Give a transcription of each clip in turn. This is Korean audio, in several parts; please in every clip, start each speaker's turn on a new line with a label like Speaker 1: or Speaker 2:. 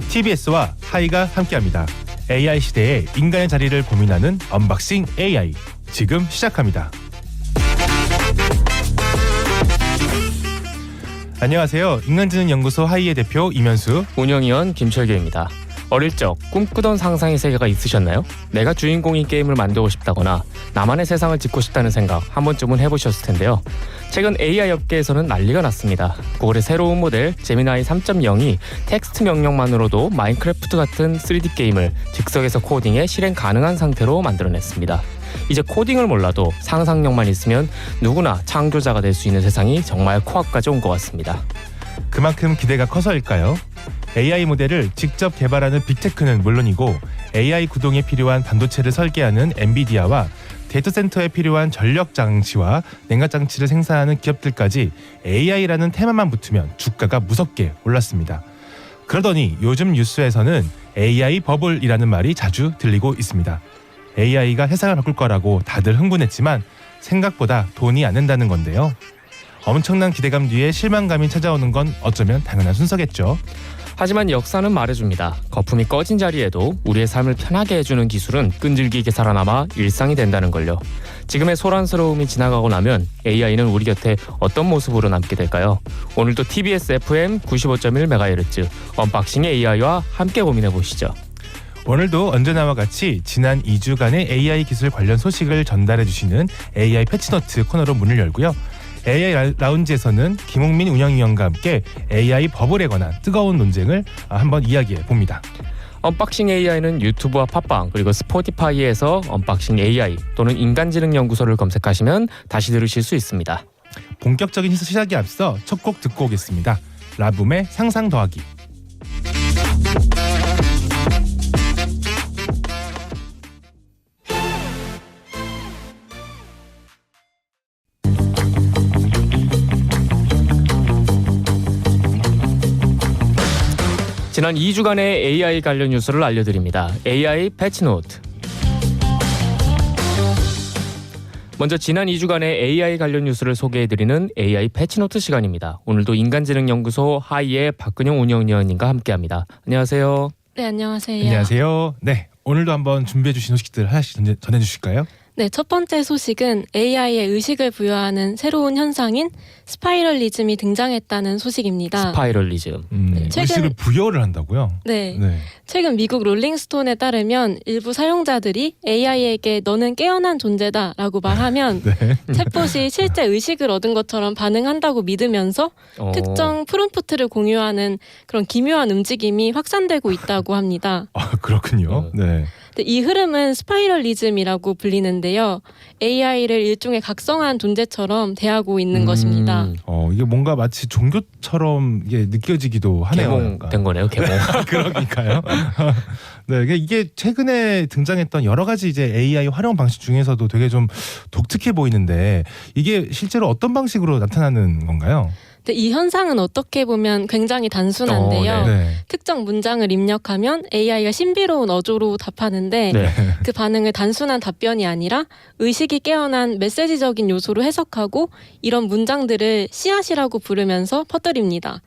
Speaker 1: TBS와 하이가 함께합니다. AI 시대에 인간의 자리를 고민하는 언박싱 AI 지금 시작합니다. 안녕하세요. 인간지능연구소 하이의 대표 이면수,
Speaker 2: 운영위원 김철규입니다. 어릴 적 꿈꾸던 상상의 세계가 있으셨나요? 내가 주인공인 게임을 만들고 싶다거나 나만의 세상을 짓고 싶다는 생각 한 번쯤은 해보셨을 텐데요. 최근 AI 업계에서는 난리가 났습니다. 구글의 새로운 모델 제미나이 3.0이 텍스트 명령만으로도 마인크래프트 같은 3D 게임을 즉석에서 코딩해 실행 가능한 상태로 만들어냈습니다. 이제 코딩을 몰라도 상상력만 있으면 누구나 창조자가 될 수 있는 세상이 정말 코앞까지 온 것 같습니다.
Speaker 1: 그만큼 기대가 커서일까요? AI 모델을 직접 개발하는 빅테크는 물론이고 AI 구동에 필요한 반도체를 설계하는 엔비디아와 데이터센터에 필요한 전력 장치와 냉각 장치를 생산하는 기업들까지 AI라는 테마만 붙으면 주가가 무섭게 올랐습니다. 그러더니 요즘 뉴스에서는 AI 버블이라는 말이 자주 들리고 있습니다. AI가 세상을 바꿀 거라고 다들 흥분했지만 생각보다 돈이 안 된다는 건데요. 엄청난 기대감 뒤에 실망감이 찾아오는 건 어쩌면 당연한 순서겠죠.
Speaker 2: 하지만 역사는 말해줍니다. 거품이 꺼진 자리에도 우리의 삶을 편하게 해주는 기술은 끈질기게 살아남아 일상이 된다는 걸요. 지금의 소란스러움이 지나가고 나면 AI는 우리 곁에 어떤 모습으로 남게 될까요? 오늘도 TBS FM 95.1MHz 언박싱 AI와 함께 고민해보시죠.
Speaker 1: 오늘도 언제나와 같이 지난 2주간의 AI 기술 관련 소식을 전달해주시는 AI 패치노트 코너로 문을 열고요. AI 라운지에서는 김홍민 운영위원과 함께 AI 버블에 관한 뜨거운 논쟁을 한번 이야기해 봅니다.
Speaker 2: 언박싱 AI는 유튜브와 팟빵 그리고 스포티파이에서 언박싱 AI 또는 인간지능연구소를 검색하시면 다시 들으실 수 있습니다.
Speaker 1: 본격적인 시작에 앞서 첫 곡 듣고 오겠습니다. 라붐의 상상 더하기.
Speaker 2: 지난 2주간의 AI 관련 뉴스를 알려드립니다. AI 패치노트. 먼저 지난 2주간의 AI 관련 뉴스를 소개해드리는 AI 패치노트 시간입니다. 오늘도 인간지능연구소 하이의 박근영 운영위원님과 함께합니다. 안녕하세요.
Speaker 3: 네, 안녕하세요.
Speaker 1: 안녕하세요. 네, 오늘도 한번 준비해 주신 소식들 하나씩 전해주실까요?
Speaker 3: 네, 첫 번째 소식은 AI에 의식을 부여하는 새로운 현상인 스파이럴리즘이 등장했다는 소식입니다.
Speaker 2: 스파이럴리즘.
Speaker 1: 의식을 부여를 한다고요?
Speaker 3: 네. 최근 미국 롤링스톤에 따르면 일부 사용자들이 AI에게 너는 깨어난 존재다라고 말하면
Speaker 1: 네.
Speaker 3: 챗봇이 실제 의식을 얻은 것처럼 반응한다고 믿으면서 특정 프롬프트를 공유하는 그런 기묘한 움직임이 확산되고 있다고 합니다.
Speaker 1: 아, 그렇군요. 네.
Speaker 3: 이 흐름은 스파이럴리즘이라고 불리는데요. AI를 일종의 각성한 존재처럼 대하고 있는 것입니다.
Speaker 1: 이게 뭔가 마치 종교처럼 이게 느껴지기도 하네요.
Speaker 2: 개몽된 거네요. 개몽.
Speaker 1: 그러니까요. 네, 이게 최근에 등장했던 여러 가지 이제 AI 활용 방식 중에서도 되게 좀 독특해 보이는데 이게 실제로 어떤 방식으로 나타나는 건가요?
Speaker 3: 이 현상은 어떻게 보면 굉장히 단순한데요.
Speaker 1: 네.
Speaker 3: 특정 문장을 입력하면 AI가 신비로운 어조로 답하는데
Speaker 2: 네.
Speaker 3: 그 반응을 단순한 답변이 아니라 의식이 깨어난 메시지적인 요소로 해석하고 이런 문장들을 씨앗이라고 부르면서 퍼뜨립니다.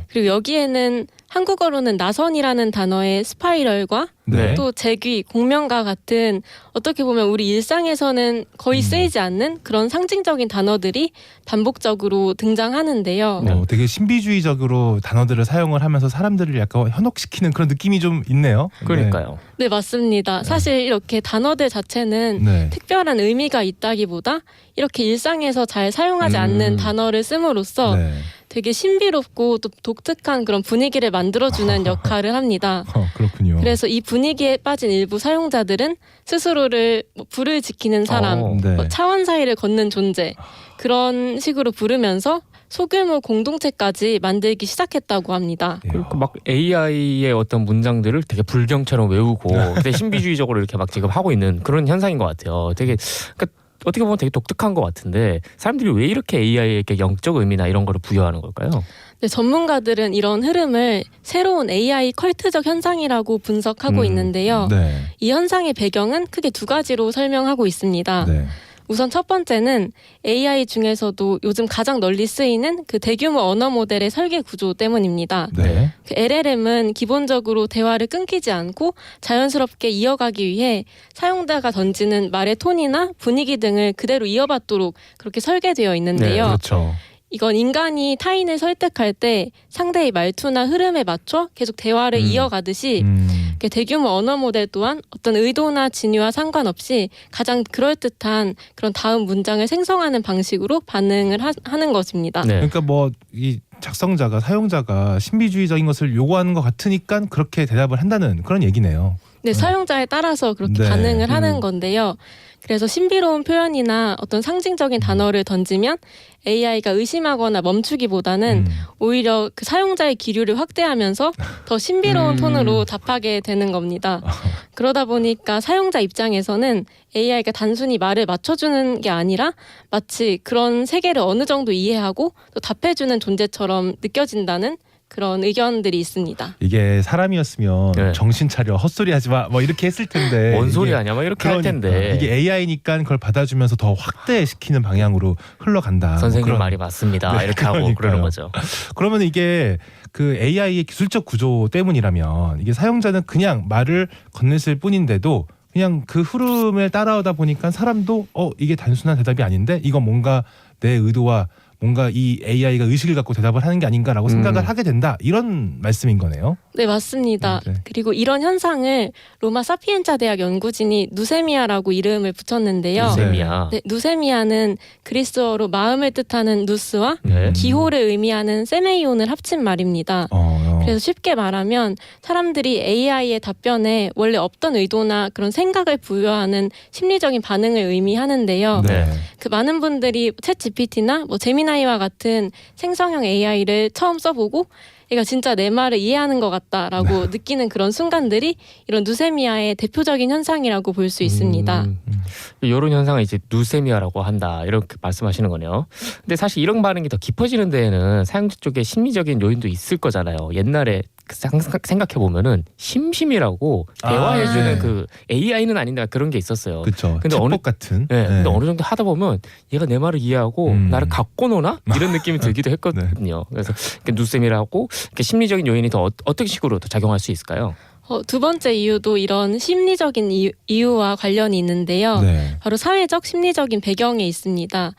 Speaker 3: 그리고 여기에는 한국어로는 나선이라는 단어의 스파이럴과
Speaker 1: 네.
Speaker 3: 또 제귀, 공명과 같은 어떻게 보면 우리 일상에서는 거의 쓰이지 않는 그런 상징적인 단어들이 반복적으로 등장하는데요.
Speaker 1: 되게 신비주의적으로 단어들을 사용을 하면서 사람들을 약간 현혹시키는 그런 느낌이 좀 있네요.
Speaker 2: 그러니까요.
Speaker 3: 네, 맞습니다. 사실 이렇게 단어들 자체는
Speaker 1: 네.
Speaker 3: 특별한 의미가 있다기보다 이렇게 일상에서 잘 사용하지 않는 단어를 씀으로써
Speaker 1: 네.
Speaker 3: 되게 신비롭고 또 독특한 그런 분위기를 만들어주는 역할을 합니다.
Speaker 1: 그렇군요.
Speaker 3: 그래서 이 분위기에 빠진 일부 사용자들은 스스로를 불을 지키는 사람,
Speaker 1: 네.
Speaker 3: 차원 사이를 걷는 존재 그런 식으로 부르면서 소규모 공동체까지 만들기 시작했다고 합니다.
Speaker 2: 그리고 막 AI의 어떤 문장들을 되게 불경처럼 외우고 되게 신비주의적으로 이렇게 막 지금 하고 있는 그런 현상인 것 같아요. 되게 그러니까 어떻게 보면 되게 독특한 것 같은데 사람들이 왜 이렇게 AI에게 영적 의미나 이런 거를 부여하는 걸까요?
Speaker 3: 네, 전문가들은 이런 흐름을 새로운 AI 컬트적 현상이라고 분석하고 있는데요.
Speaker 1: 네.
Speaker 3: 이 현상의 배경은 크게 두 가지로 설명하고 있습니다.
Speaker 1: 네.
Speaker 3: 우선 첫 번째는 AI 중에서도 요즘 가장 널리 쓰이는 그 대규모 언어 모델의 설계 구조 때문입니다.
Speaker 1: 네.
Speaker 3: 그 LLM은 기본적으로 대화를 끊기지 않고 자연스럽게 이어가기 위해 사용자가 던지는 말의 톤이나 분위기 등을 그대로 이어받도록 그렇게 설계되어 있는데요.
Speaker 1: 그렇죠.
Speaker 3: 이건 인간이 타인을 설득할 때 상대의 말투나 흐름에 맞춰 계속 대화를 이어가듯이 이렇게 대규모 언어 모델 또한 어떤 의도나 진위와 상관없이 가장 그럴듯한 그런 다음 문장을 생성하는 방식으로 반응을 하는 것입니다.
Speaker 2: 네.
Speaker 1: 그러니까 뭐 이 작성자가 사용자가 신비주의적인 것을 요구하는 것 같으니까 그렇게 대답을 한다는 그런 얘기네요.
Speaker 3: 네, 사용자에 따라서 그렇게
Speaker 1: 네.
Speaker 3: 반응을 하는 건데요. 그래서 신비로운 표현이나 어떤 상징적인 단어를 던지면 AI가 의심하거나 멈추기보다는 오히려 그 사용자의 기류를 확대하면서 더 신비로운 톤으로 답하게 되는 겁니다. 그러다 보니까 사용자 입장에서는 AI가 단순히 말을 맞춰주는 게 아니라 마치 그런 세계를 어느 정도 이해하고 또 답해주는 존재처럼 느껴진다는 그런 의견들이 있습니다.
Speaker 1: 이게 사람이었으면
Speaker 2: 네.
Speaker 1: 정신 차려 헛소리 하지 마 뭐 이렇게 했을 텐데
Speaker 2: 뭔 소리
Speaker 1: 이게
Speaker 2: 하냐 막 이렇게 할 텐데
Speaker 1: 그러니까 이게 AI니까 그걸 받아주면서 더 확대시키는 방향으로 흘러간다.
Speaker 2: 선생님
Speaker 1: 뭐 그런-
Speaker 2: 말이 맞습니다.
Speaker 1: 네,
Speaker 2: 이렇게 하고
Speaker 1: 그러니까요.
Speaker 2: 그러는 거죠.
Speaker 1: 그러면 이게 그 AI의 기술적 구조 때문이라면 이게 사용자는 그냥 말을 건넸을 뿐인데도 그냥 그 흐름에 따라오다 보니까 사람도 이게 단순한 대답이 아닌데 이건 뭔가 내 의도와 뭔가 이 AI가 의식을 갖고 대답을 하는 게 아닌가라고 생각을 하게 된다. 이런 말씀인 거네요.
Speaker 3: 네, 맞습니다.
Speaker 1: 네.
Speaker 3: 그리고 이런 현상을 로마 사피엔자 대학 연구진이 누세미아라고 이름을 붙였는데요.
Speaker 2: 누세미아.
Speaker 3: 네, 누세미아는 그리스어로 마음을 뜻하는 누스와
Speaker 2: 네.
Speaker 3: 기호를 의미하는 세메이온을 합친 말입니다. 그래서 쉽게 말하면 사람들이 AI의 답변에 원래 없던 의도나 그런 생각을 부여하는 심리적인 반응을 의미하는데요.
Speaker 1: 네.
Speaker 3: 그 많은 분들이 챗 GPT나 뭐 제미나이와 같은 생성형 AI를 처음 써보고 얘가 진짜 내 말을 이해하는 것 같다라고 느끼는 그런 순간들이 이런 누세미아의 대표적인 현상이라고 볼 수 있습니다.
Speaker 2: 이런 현상을 이제 누세미아라고 한다 이렇게 말씀하시는 거네요. 근데 사실 이런 반응이 더 깊어지는 데에는 사용자 쪽에 심리적인 요인도 있을 거잖아요. 옛날에 생각해 보면은 심심이라고 대화해주는
Speaker 1: 네.
Speaker 2: 그 AI는 아닌데 그런 게 있었어요.
Speaker 1: 그렇죠.
Speaker 2: 근데
Speaker 1: 챗봇 같은.
Speaker 2: 네, 근데 어느 정도 하다 보면 얘가 내 말을 이해하고 나를 갖고 노나 이런 느낌이 들기도 했거든요. 그래서 이렇게 누세미라고 이렇게 심리적인 요인이 더 어떤 식으로 더 작용할 수 있을까요?
Speaker 3: 두 번째 이유도 이런 심리적인 이유와 관련이 있는데요.
Speaker 1: 네.
Speaker 3: 바로 사회적 심리적인 배경에 있습니다.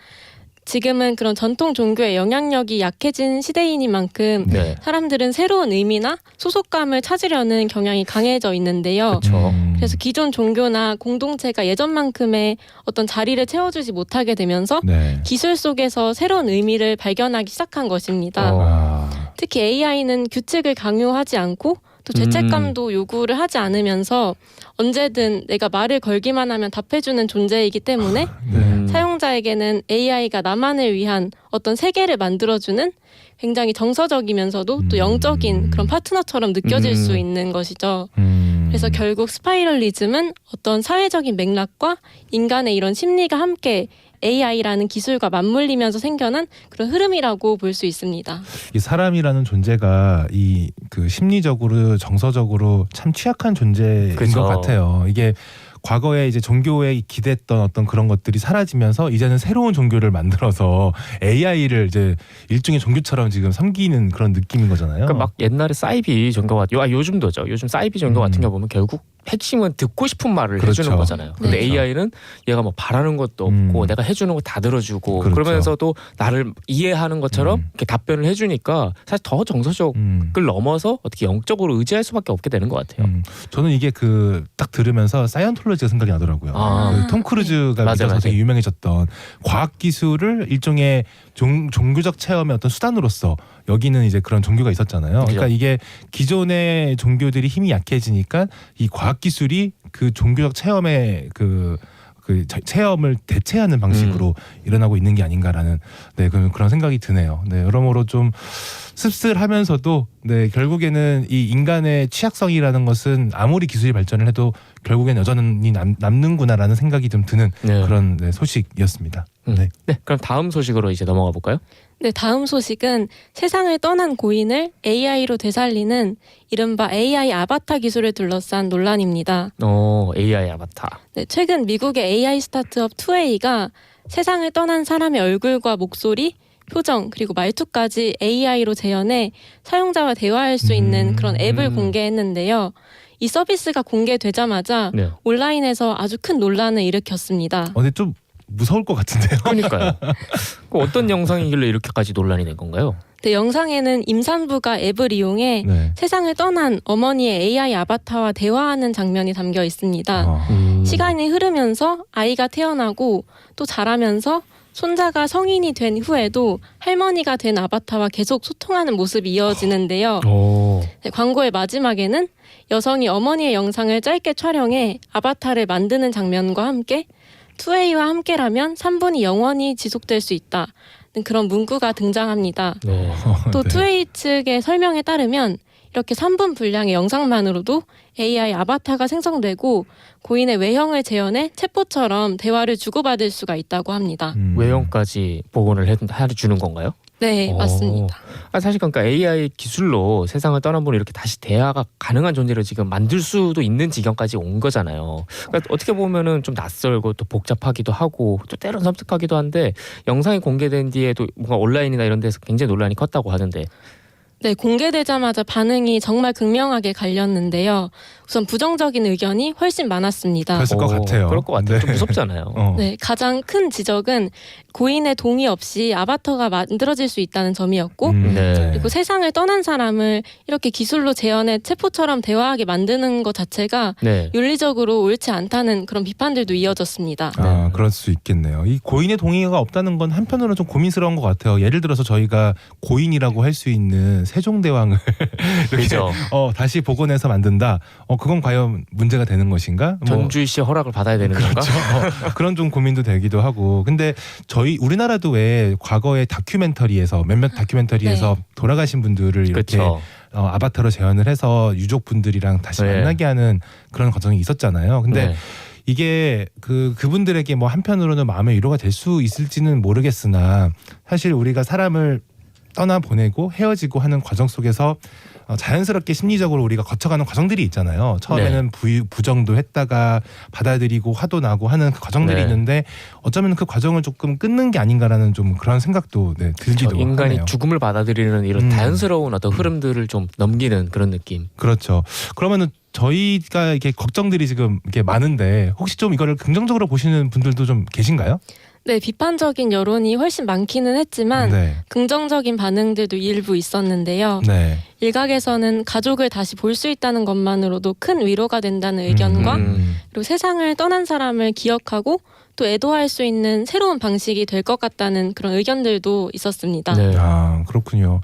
Speaker 3: 지금은 그런 전통 종교의 영향력이 약해진 시대이니만큼
Speaker 2: 네.
Speaker 3: 사람들은 새로운 의미나 소속감을 찾으려는 경향이 강해져 있는데요.
Speaker 2: 그렇죠.
Speaker 3: 그래서 기존 종교나 공동체가 예전만큼의 어떤 자리를 채워주지 못하게 되면서
Speaker 1: 네.
Speaker 3: 기술 속에서 새로운 의미를 발견하기 시작한 것입니다.
Speaker 1: 아.
Speaker 3: 특히 AI는 규칙을 강요하지 않고 또 죄책감도 요구를 하지 않으면서 언제든 내가 말을 걸기만 하면 답해주는 존재이기 때문에
Speaker 1: 네.
Speaker 3: 사용자에게는 AI가 나만을 위한 어떤 세계를 만들어주는 굉장히 정서적이면서도 또 영적인 그런 파트너처럼 느껴질 수 있는 것이죠. 그래서 결국 스파이럴리즘은 어떤 사회적인 맥락과 인간의 이런 심리가 함께 AI라는 기술과 맞물리면서 생겨난 그런 흐름이라고 볼 수 있습니다.
Speaker 1: 이 사람이라는 존재가 이 그 심리적으로 정서적으로 참 취약한 존재인
Speaker 2: 그죠.
Speaker 1: 것 같아요. 이게 과거에 이제 종교에 기댔던 어떤 그런 것들이 사라지면서 이제는 새로운 종교를 만들어서 AI를 이제 일종의 종교처럼 지금 섬기는 그런 느낌인 거잖아요.
Speaker 2: 그러니까 막 옛날에 사이비 종교 같은 요즘도죠. 요즘 사이비 종교 같은 거 보면 결국 핵심은 듣고 싶은 말을
Speaker 1: 그렇죠.
Speaker 2: 해주는 거잖아요. 근데
Speaker 3: 네.
Speaker 2: AI는 얘가 뭐 바라는 것도 없고 내가 해주는 거 다 들어주고
Speaker 1: 그렇죠.
Speaker 2: 그러면서도 나를 이해하는 것처럼 이렇게 답변을 해주니까 사실 더 정서적을 넘어서 어떻게 영적으로 의지할 수밖에 없게 되는 것 같아요.
Speaker 1: 저는 이게 그 딱 들으면서 사이언톨로지가 생각이 나더라고요.
Speaker 2: 아.
Speaker 1: 그 톰 크루즈가
Speaker 2: 맞아,
Speaker 1: 믿어서
Speaker 2: 맞아.
Speaker 1: 되게 유명해졌던 과학 기술을 일종의 종교적 체험의 어떤 수단으로서 여기는 이제 그런 종교가 있었잖아요.
Speaker 2: 그죠.
Speaker 1: 그러니까 이게 기존의 종교들이 힘이 약해지니까 이 과학 기술이 그 종교적 체험의 그 그 체험을 대체하는 방식으로 일어나고 있는 게 아닌가라는 그런 생각이 드네요. 네, 여러모로 좀 씁쓸하면서도 결국에는 이 인간의 취약성이라는 것은 아무리 기술이 발전을 해도 결국엔 여전히 남는구나라는 생각이 좀 드는 그런 소식이었습니다.
Speaker 2: 네, 그럼 다음 소식으로 이제 넘어가 볼까요?
Speaker 3: 네, 다음 소식은 세상을 떠난 고인을 AI로 되살리는 이른바 AI 아바타 기술을 둘러싼 논란입니다.
Speaker 2: AI 아바타.
Speaker 3: 네, 최근 미국의 AI 스타트업 2A가 세상을 떠난 사람의 얼굴과 목소리, 표정 그리고 말투까지 AI로 재현해 사용자와 대화할 수 있는 그런 앱을 공개했는데요. 이 서비스가 공개되자마자 온라인에서 아주 큰 논란을 일으켰습니다.
Speaker 1: 근데 좀 무서울 것 같은데요.
Speaker 2: 그러니까요. 어떤 영상이길래 이렇게까지 논란이 된 건가요?
Speaker 3: 네, 영상에는 임산부가 앱을 이용해 세상을 떠난 어머니의 AI 아바타와 대화하는 장면이 담겨 있습니다. 시간이 흐르면서 아이가 태어나고 또 자라면서 손자가 성인이 된 후에도 할머니가 된 아바타와 계속 소통하는 모습이 이어지는데요. 네, 광고의 마지막에는 여성이 어머니의 영상을 짧게 촬영해 아바타를 만드는 장면과 함께 2A와 함께라면 3분이 영원히 지속될 수 있다. 그런 문구가 등장합니다. 또 2A 측의 설명에 따르면 이렇게 3분 분량의 영상만으로도 AI 아바타가 생성되고 고인의 외형을 재현해 챗봇처럼 대화를 주고받을 수가 있다고 합니다.
Speaker 2: 외형까지 복원을 해주는 건가요?
Speaker 3: 네, 맞습니다.
Speaker 2: 사실 그러니까 AI 기술로 세상을 떠난 분을 이렇게 다시 대화가 가능한 존재를 지금 만들 수도 있는 지경까지 온 거잖아요. 그러니까 어떻게 보면은 좀 낯설고 또 복잡하기도 하고 또 때론 섬뜩하기도 한데 영상이 공개된 뒤에도 뭔가 온라인이나 이런 데서 굉장히 논란이 컸다고 하는데.
Speaker 3: 네, 공개되자마자 반응이 정말 극명하게 갈렸는데요. 우선 부정적인 의견이 훨씬 많았습니다.
Speaker 1: 그랬을 것 같아요.
Speaker 2: 그럴 것 같아요. 좀 무섭잖아요.
Speaker 3: 네, 가장 큰 지적은 고인의 동의 없이 아바타가 만들어질 수 있다는 점이었고 그리고 세상을 떠난 사람을 이렇게 기술로 재현해 챗봇처럼 대화하게 만드는 것 자체가 윤리적으로 옳지 않다는 그런 비판들도 이어졌습니다.
Speaker 1: 그럴 수 있겠네요. 이 고인의 동의가 없다는 건 한편으로는 좀 고민스러운 것 같아요. 예를 들어서 저희가 고인이라고 할 수 있는 세종대왕을 이렇게 다시 복원해서 만든다. 그건 과연 문제가 되는 것인가?
Speaker 2: 전주희 씨의 허락을 받아야 되는 건가?
Speaker 1: 그런 좀 고민도 되기도 하고. 근데 우리나라도 왜 과거의 다큐멘터리에서 몇몇 다큐멘터리에서 돌아가신 분들을 이렇게 아바타로 재현을 해서 유족분들이랑 다시 만나게 하는 그런 과정이 있었잖아요. 근데 이게 그분들에게 뭐 한편으로는 마음의 위로가 될 수 있을지는 모르겠으나 사실 우리가 사람을 떠나 보내고 헤어지고 하는 과정 속에서 자연스럽게 심리적으로 우리가 거쳐가는 과정들이 있잖아요. 처음에는 부정도 했다가 받아들이고 화도 나고 하는 그 과정들이 있는데 어쩌면 그 과정을 조금 끊는 게 아닌가라는 좀 그런 생각도 들기도
Speaker 2: 인간이
Speaker 1: 하네요.
Speaker 2: 죽음을 받아들이는 이런 자연스러운 어떤 흐름들을 좀 넘기는 그런 느낌.
Speaker 1: 그렇죠. 그러면은 저희가 이렇게 걱정들이 지금 이렇게 많은데 혹시 좀 이거를 긍정적으로 보시는 분들도 좀 계신가요?
Speaker 3: 네, 비판적인 여론이 훨씬 많기는 했지만 긍정적인 반응들도 일부 있었는데요. 일각에서는 가족을 다시 볼 수 있다는 것만으로도 큰 위로가 된다는 의견과 그리고 세상을 떠난 사람을 기억하고 또 애도할 수 있는 새로운 방식이 될 것 같다는 그런 의견들도 있었습니다.
Speaker 1: 그렇군요.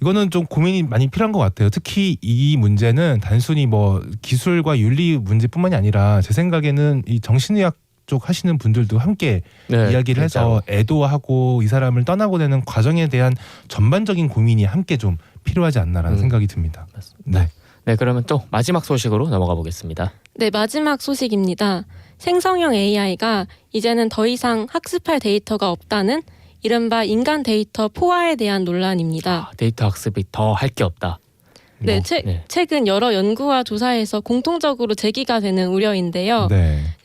Speaker 1: 이거는 좀 고민이 많이 필요한 것 같아요. 특히 이 문제는 단순히 뭐 기술과 윤리 문제뿐만이 아니라 제 생각에는 이 정신의학 쪽 하시는 분들도 함께 이야기를 해서 애도하고 이 사람을 떠나고 되는 과정에 대한 전반적인 고민이 함께 좀 필요하지 않나라는 생각이 듭니다.
Speaker 2: 맞습니다. 네, 그러면 또 마지막 소식으로 넘어가 보겠습니다.
Speaker 3: 네, 마지막 소식입니다. 생성형 AI가 이제는 더 이상 학습할 데이터가 없다는 이른바 인간 데이터 포화에 대한 논란입니다.
Speaker 2: 데이터 학습이 더 할 게 없다.
Speaker 3: 네, 최근 여러 연구와 조사에서 공통적으로 제기가 되는 우려인데요.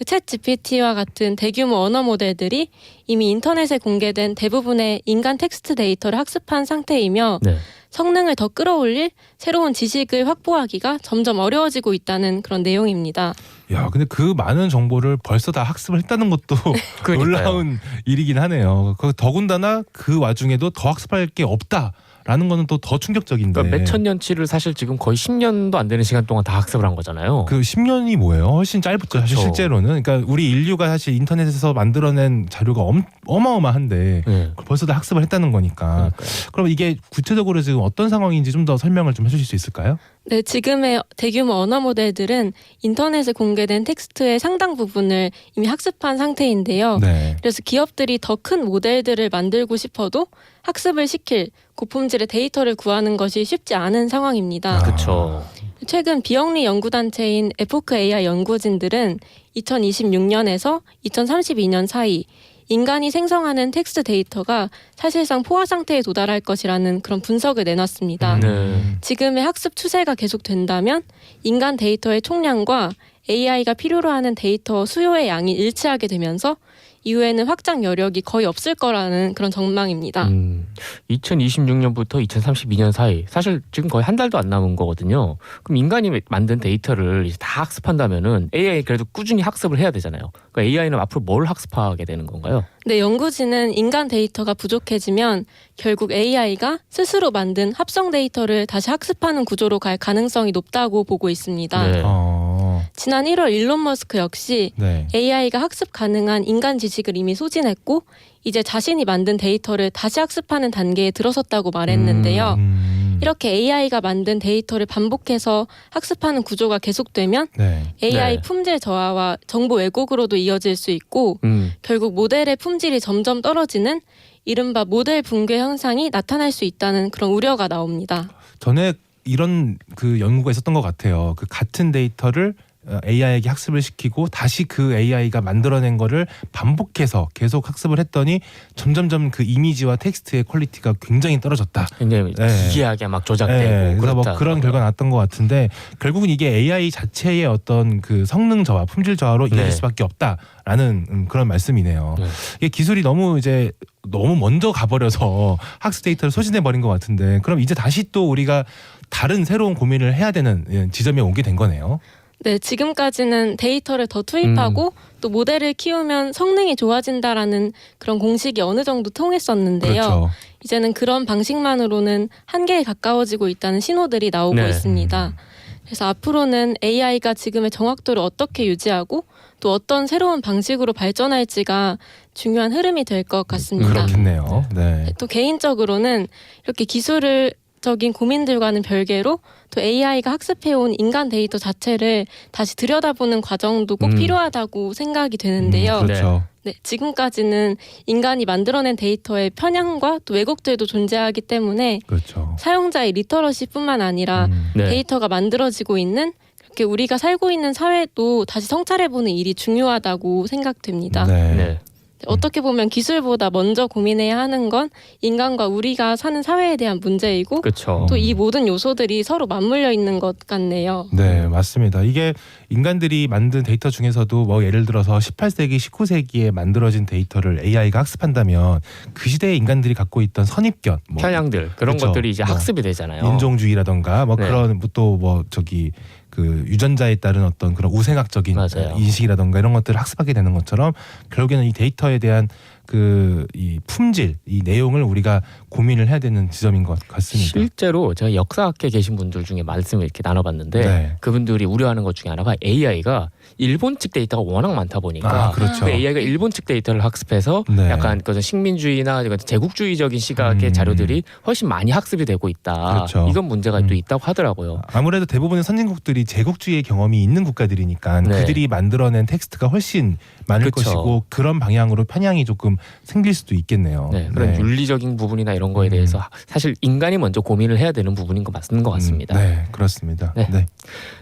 Speaker 3: 챗 GPT와 같은 대규모 언어 모델들이 이미 인터넷에 공개된 대부분의 인간 텍스트 데이터를 학습한 상태이며 성능을 더 끌어올릴 새로운 지식을 확보하기가 점점 어려워지고 있다는 그런 내용입니다.
Speaker 1: 야, 근데 그 많은 정보를 벌써 다 학습을 했다는 것도 놀라운 일이긴 하네요. 더군다나 그 와중에도 더 학습할 게 없다. 라는 거는 또 더 충격적인데.
Speaker 2: 그러니까 몇천 년치를 사실 지금 거의 10년도 안 되는 시간 동안 다 학습을 한 거잖아요.
Speaker 1: 그 10년이 뭐예요? 훨씬 짧죠. 사실
Speaker 2: 그렇죠.
Speaker 1: 실제로는. 그러니까 우리 인류가 사실 인터넷에서 만들어낸 자료가 어마어마한데
Speaker 2: 네.
Speaker 1: 벌써 다 학습을 했다는 거니까.
Speaker 2: 그러니까요.
Speaker 1: 그럼 이게 구체적으로 지금 어떤 상황인지 좀 더 설명을 좀 해주실 수 있을까요?
Speaker 3: 네, 지금의 대규모 언어 모델들은 인터넷에 공개된 텍스트의 상당 부분을 이미 학습한 상태인데요.
Speaker 1: 네.
Speaker 3: 그래서 기업들이 더 큰 모델들을 만들고 싶어도 학습을 시킬 고품질의 데이터를 구하는 것이 쉽지 않은 상황입니다.
Speaker 1: 아.
Speaker 2: 그렇죠.
Speaker 3: 최근 비영리 연구단체인 에포크 AI 연구진들은 2026년에서 2032년 사이 인간이 생성하는 텍스트 데이터가 사실상 포화 상태에 도달할 것이라는 그런 분석을 내놨습니다.
Speaker 2: 네.
Speaker 3: 지금의 학습 추세가 계속된다면 인간 데이터의 총량과 AI가 필요로 하는 데이터 수요의 양이 일치하게 되면서 이후에는 확장 여력이 거의 없을 거라는 그런 전망입니다.
Speaker 2: 2026년부터 2032년 사이 사실 지금 거의 한 달도 안 남은 거거든요. 그럼 인간이 만든 데이터를 이제 다 학습한다면은 AI 그래도 꾸준히 학습을 해야 되잖아요. 그러니까 AI는 앞으로 뭘 학습하게 되는 건가요?
Speaker 3: 네, 연구진은 인간 데이터가 부족해지면 결국 AI가 스스로 만든 합성 데이터를 다시 학습하는 구조로 갈 가능성이 높다고 보고 있습니다.
Speaker 2: 네.
Speaker 3: 지난 1월 일론 머스크 역시
Speaker 1: 네.
Speaker 3: AI가 학습 가능한 인간 지식을 이미 소진했고 이제 자신이 만든 데이터를 다시 학습하는 단계에 들어섰다고 말했는데요. 이렇게 AI가 만든 데이터를 반복해서 학습하는 구조가 계속되면
Speaker 1: 네.
Speaker 3: AI
Speaker 2: 네.
Speaker 3: 품질 저하와 정보 왜곡으로도 이어질 수 있고 결국 모델의 품질이 점점 떨어지는 이른바 모델 붕괴 현상이 나타날 수 있다는 그런 우려가 나옵니다.
Speaker 1: 전에 이런 그 연구가 있었던 것 같아요. 그 같은 데이터를 AI에게 학습을 시키고 다시 그 AI가 만들어낸 거를 반복해서 계속 학습을 했더니 점점점 그 이미지와 텍스트의 퀄리티가 굉장히 떨어졌다.
Speaker 2: 굉장히
Speaker 1: 네.
Speaker 2: 기괴하게 막 조작되고
Speaker 1: 네, 그래서 뭐
Speaker 2: 그렇다.
Speaker 1: 그런 결과가 났던 것 같은데 결국은 이게 AI 자체의 어떤 그 성능 저하, 품질 저하로 이어질
Speaker 2: 네.
Speaker 1: 수밖에 없다라는 그런 말씀이네요.
Speaker 2: 네.
Speaker 1: 이게 기술이 너무 먼저 가버려서 학습 데이터를 소진해 버린 것 같은데 그럼 이제 다시 또 우리가 다른 새로운 고민을 해야 되는 지점에 오게 된 거네요.
Speaker 3: 네, 지금까지는 데이터를 더 투입하고 또 모델을 키우면 성능이 좋아진다라는 그런 공식이 어느 정도 통했었는데요.
Speaker 1: 그렇죠.
Speaker 3: 이제는 그런 방식만으로는 한계에 가까워지고 있다는 신호들이 나오고
Speaker 2: 네.
Speaker 3: 있습니다. 그래서 앞으로는 AI가 지금의 정확도를 어떻게 유지하고 또 어떤 새로운 방식으로 발전할지가 중요한 흐름이 될 것 같습니다.
Speaker 1: 그렇겠네요. 네.
Speaker 3: 또 개인적으로는 이렇게 기술적인 고민들과는 별개로 또 AI가 학습해온 인간 데이터 자체를 다시 들여다보는 과정도 꼭 필요하다고 생각이 되는데요.
Speaker 1: 그렇죠.
Speaker 3: 네, 지금까지는 인간이 만들어낸 데이터의 편향과 또 왜곡들도 존재하기 때문에
Speaker 1: 그렇죠.
Speaker 3: 사용자의 리터러시뿐만 아니라
Speaker 2: 네.
Speaker 3: 데이터가 만들어지고 있는 그렇게 우리가 살고 있는 사회도 다시 성찰해보는 일이 중요하다고 생각됩니다.
Speaker 1: 네.
Speaker 2: 네.
Speaker 3: 어떻게 보면 기술보다 먼저 고민해야 하는 건 인간과 우리가 사는 사회에 대한 문제이고
Speaker 2: 그렇죠.
Speaker 3: 또 이 모든 요소들이 서로 맞물려 있는 것 같네요.
Speaker 1: 네, 맞습니다. 이게 인간들이 만든 데이터 중에서도 뭐 예를 들어서 18세기, 19세기에 만들어진 데이터를 AI가 학습한다면 그 시대의 인간들이 갖고 있던 선입견, 뭐
Speaker 2: 편향들 그런
Speaker 1: 그렇죠.
Speaker 2: 것들이 이제
Speaker 1: 뭐
Speaker 2: 학습이 되잖아요.
Speaker 1: 인종주의라던가 뭐
Speaker 2: 네.
Speaker 1: 그런 또 뭐 저기 그 유전자에 따른 어떤 그런 우생학적인
Speaker 2: 맞아요.
Speaker 1: 인식이라던가 이런 것들을 학습하게 되는 것처럼 결국에는 이 데이터에 대한 그 이 품질, 이 내용을 우리가 고민을 해야 되는 지점인 것 같습니다.
Speaker 2: 실제로 제가 역사학계 계신 분들 중에 말씀을 이렇게 나눠봤는데
Speaker 1: 네.
Speaker 2: 그분들이 우려하는 것 중에 하나가 AI가 일본 측 데이터가 워낙 많다 보니까
Speaker 1: 그렇죠.
Speaker 2: 그 AI가 일본 측 데이터를 학습해서
Speaker 1: 네.
Speaker 2: 약간 그 식민주의나 제국주의적인 시각의 자료들이 훨씬 많이 학습이 되고 있다.
Speaker 1: 그렇죠.
Speaker 2: 이건 문제가 또 있다고 하더라고요.
Speaker 1: 아무래도 대부분의 선진국들이 제국주의 경험이 있는 국가들이니까
Speaker 2: 네.
Speaker 1: 그들이 만들어낸 텍스트가 훨씬 많을
Speaker 2: 그쵸.
Speaker 1: 것이고 그런 방향으로 편향이 조금 생길 수도 있겠네요.
Speaker 2: 네, 그런
Speaker 1: 네.
Speaker 2: 윤리적인 부분이나 이런 거에 대해서 사실 인간이 먼저 고민을 해야 되는 부분인 거 맞는 것 같습니다.
Speaker 1: 네, 그렇습니다.
Speaker 2: 네.
Speaker 1: 네.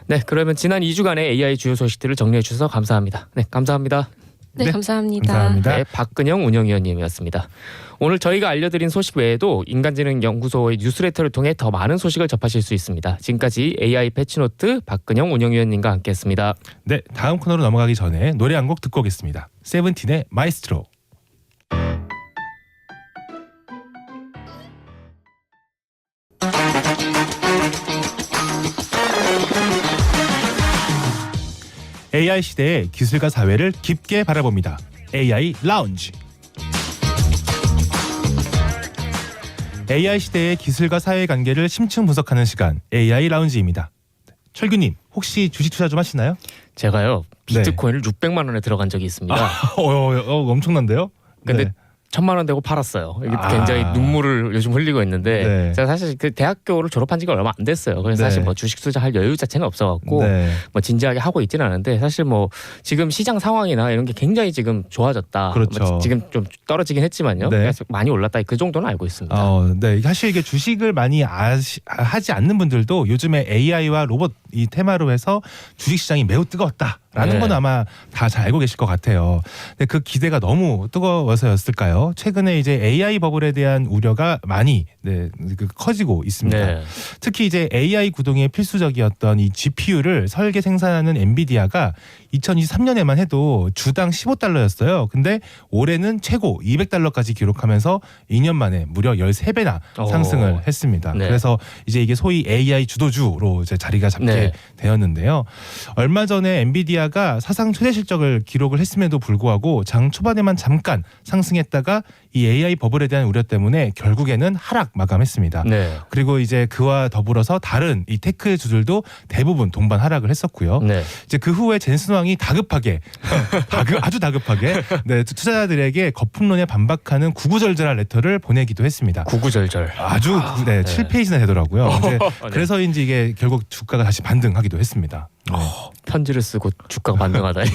Speaker 2: 네, 그러면 지난 2주간의 AI 주요 소식들을 정리해 주셔서 감사합니다. 네, 감사합니다.
Speaker 3: 네,
Speaker 1: 네,
Speaker 3: 감사합니다.
Speaker 1: 감사합니다.
Speaker 2: 네, 박근영 운영위원님이었습니다. 오늘 저희가 알려드린 소식 외에도 인간지능연구소의 뉴스레터를 통해 더 많은 소식을 접하실 수 있습니다. 지금까지 AI 패치노트 박근영 운영위원님과 함께했습니다.
Speaker 1: 네, 다음 코너로 넘어가기 전에 노래 한 곡 듣고 오겠습니다. 세븐틴의 마이스트로. AI 시대의 기술과 사회를 깊게 바라봅니다. AI 라운지. AI 시대의 기술과 사회 관계를 심층 분석하는 시간 AI 라운지입니다. 철규님 혹시 주식 투자 좀 하시나요?
Speaker 2: 제가요 비트코인을 600만 원에 들어간 적이 있습니다.
Speaker 1: 엄청난데요?
Speaker 2: 근데
Speaker 1: 네.
Speaker 2: 1,000만 원 되고 팔았어요. 이게 굉장히 눈물을 요즘 흘리고 있는데
Speaker 1: 네.
Speaker 2: 제가 사실 그 대학교를 졸업한 지가 얼마 안 됐어요. 그래서
Speaker 1: 네.
Speaker 2: 사실 뭐 주식 투자할 여유 자체는 없어갖고
Speaker 1: 네.
Speaker 2: 뭐 진지하게 하고 있지는 않은데 사실 뭐 지금 시장 상황이나 이런 게 굉장히 지금 좋아졌다.
Speaker 1: 그렇죠.
Speaker 2: 뭐 지금 좀 떨어지긴 했지만요.
Speaker 1: 네.
Speaker 2: 그래서 많이 올랐다. 그 정도는 알고 있습니다.
Speaker 1: 네. 사실 이게 주식을 많이 하지 않는 분들도 요즘에 AI와 로봇 이 테마로 해서 주식 시장이 매우 뜨거웠다라는
Speaker 2: 네.
Speaker 1: 건 아마 다 잘 알고 계실 것 같아요. 근데 그 기대가 너무 뜨거워서였을까요? 최근에 이제 AI 버블에 대한 우려가 많이 커지고 있습니다.
Speaker 2: 네.
Speaker 1: 특히 이제 AI 구동에 필수적이었던 이 GPU를 설계 생산하는 엔비디아가 2023년에만 해도 주당 15달러였어요. 근데 올해는 최고 200달러까지 기록하면서 2년 만에 무려 13배나 상승을 했습니다.
Speaker 2: 네.
Speaker 1: 그래서 이제 이게 소위 AI 주도주로 이제 자리가 잡게
Speaker 2: 네.
Speaker 1: 되었는데요. 얼마 전에 엔비디아가 사상 최대 실적을 기록을 했음에도 불구하고 장 초반에만 잠깐 상승했다가 이 AI 버블에 대한 우려 때문에 결국에는 하락 마감했습니다.
Speaker 2: 네.
Speaker 1: 그리고 이제 그와 더불어서 다른 이 테크 주들도 대부분 동반 하락을 했었고요.
Speaker 2: 네.
Speaker 1: 이제 그 후에 젠슨 왕이 다급하게 아주 다급하게 투자자들에게 거품론에 반박하는 구구절절한 레터를 보내기도 했습니다.
Speaker 2: 구구절절.
Speaker 1: 아주 7페이지나 되더라고요. 이제 그래서인지 이게 결국 주가가 다시 반등하기도 했습니다.
Speaker 2: 편지를 쓰고 주가가 반등하다니.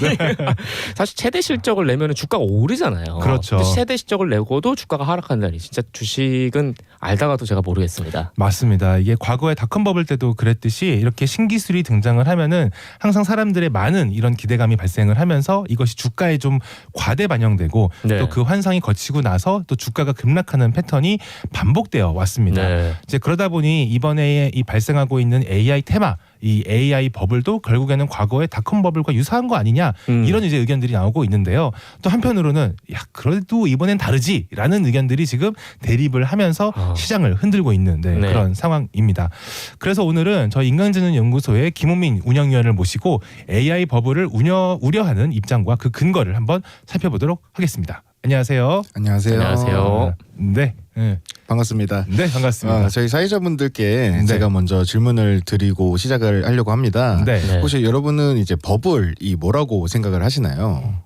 Speaker 2: 사실 최대 실적을 내면 주가가 오르잖아요.
Speaker 1: 그렇죠.
Speaker 2: 근데 최대 실적을 내고도 주가가 하락한다니 진짜 주식은 알다가도 제가 모르겠습니다.
Speaker 1: 맞습니다. 이게 과거에 닷컴 버블 때도 그랬듯이 이렇게 신기술이 등장을 하면은 항상 사람들의 많은 이런 기대감이 발생을 하면서 이것이 주가에 좀 과대 반영되고
Speaker 2: 네.
Speaker 1: 또 그 환상이 거치고 나서 또 주가가 급락하는 패턴이 반복되어 왔습니다.
Speaker 2: 네.
Speaker 1: 이제 그러다 보니 이번에 이 발생하고 있는 AI 테마, 이 AI 버블도 결국에는 과거의 닷컴 버블과 유사한 거 아니냐 이런 이제 의견들이 나오고 있는데요. 또 한편으로는 야 그래도 이번엔 다르지라는 의견들이 지금 대립을 하면서 시장을 흔들고 있는
Speaker 2: 네.
Speaker 1: 그런 상황입니다. 그래서 오늘은 저희 인간지능연구소의 김호민 운영위원을 모시고 AI 버블을 우려하는 입장과 그 근거를 한번 살펴보도록 하겠습니다. 안녕하세요.
Speaker 4: 안녕하세요.
Speaker 2: 안녕하세요.
Speaker 1: 네.
Speaker 4: 반갑습니다.
Speaker 1: 네, 반갑습니다.
Speaker 4: 저희 사회자분들께
Speaker 1: 네.
Speaker 4: 제가 먼저 질문을 드리고 시작을 하려고 합니다.
Speaker 1: 네.
Speaker 2: 네.
Speaker 4: 혹시 여러분은 이제 버블이 뭐라고 생각을 하시나요?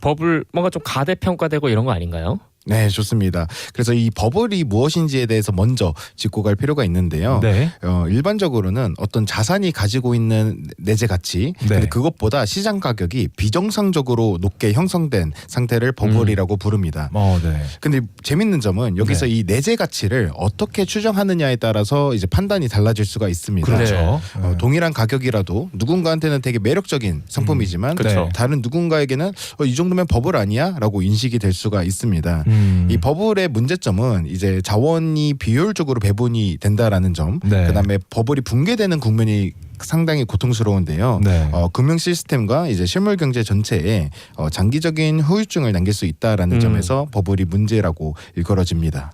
Speaker 2: 버블 뭔가 좀 가대평가되고 이런 거 아닌가요?
Speaker 4: 네, 좋습니다. 그래서 이 버블이 무엇인지에 대해서 먼저 짚고 갈 필요가 있는데요.
Speaker 1: 네.
Speaker 4: 일반적으로는 어떤 자산이 가지고 있는 내재 가치, 근데 그것보다 시장 가격이 비정상적으로 높게 형성된 상태를 버블이라고 부릅니다.
Speaker 1: 네.
Speaker 4: 근데 재밌는 점은 여기서 이 내재 가치를 어떻게 추정하느냐에 따라서 이제 판단이 달라질 수가 있습니다.
Speaker 1: 그렇죠.
Speaker 4: 동일한 가격이라도 누군가한테는 되게 매력적인 상품이지만
Speaker 1: 그렇죠.
Speaker 4: 다른 누군가에게는 이 정도면 버블 아니야?라고 인식이 될 수가 있습니다. 이 버블의 문제점은 이제 자원이 비효율적으로 배분이 된다라는 점,
Speaker 1: 네.
Speaker 4: 그다음에 버블이 붕괴되는 국면이 상당히 고통스러운데요.
Speaker 1: 네.
Speaker 4: 금융 시스템과 이제 실물 경제 전체에 장기적인 후유증을 남길 수 있다라는 점에서 버블이 문제라고 일컬어집니다.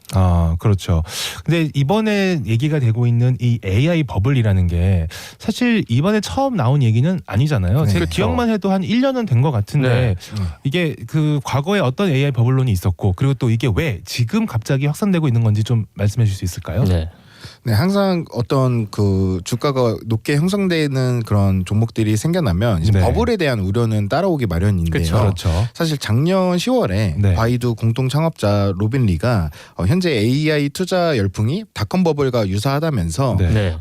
Speaker 1: 그렇죠. 근데 이번에 얘기가 되고 있는 이 AI 버블이라는 게 사실 이번에 처음 나온 얘기는 아니잖아요.
Speaker 4: 네.
Speaker 1: 제가
Speaker 2: 그렇죠.
Speaker 1: 기억만 해도 한 1년은 된 것 같은데 이게 그 과거에 어떤 AI 버블론이 있었고 그리고 또 이게 왜 지금 갑자기 확산되고 있는 건지 좀 말씀해 주실 수 있을까요?
Speaker 2: 네.
Speaker 4: 네, 항상 어떤 그 주가가 높게 형성되는 그런 종목들이 생겨나면 이제
Speaker 1: 네.
Speaker 4: 버블에 대한 우려는 따라오기 마련인데요.
Speaker 1: 그렇죠.
Speaker 4: 사실 작년 10월에
Speaker 1: 네.
Speaker 4: 바이두 공동 창업자 로빈 리가 현재 AI 투자 열풍이 닷컴 버블과 유사하다면서
Speaker 1: 네.
Speaker 2: 네.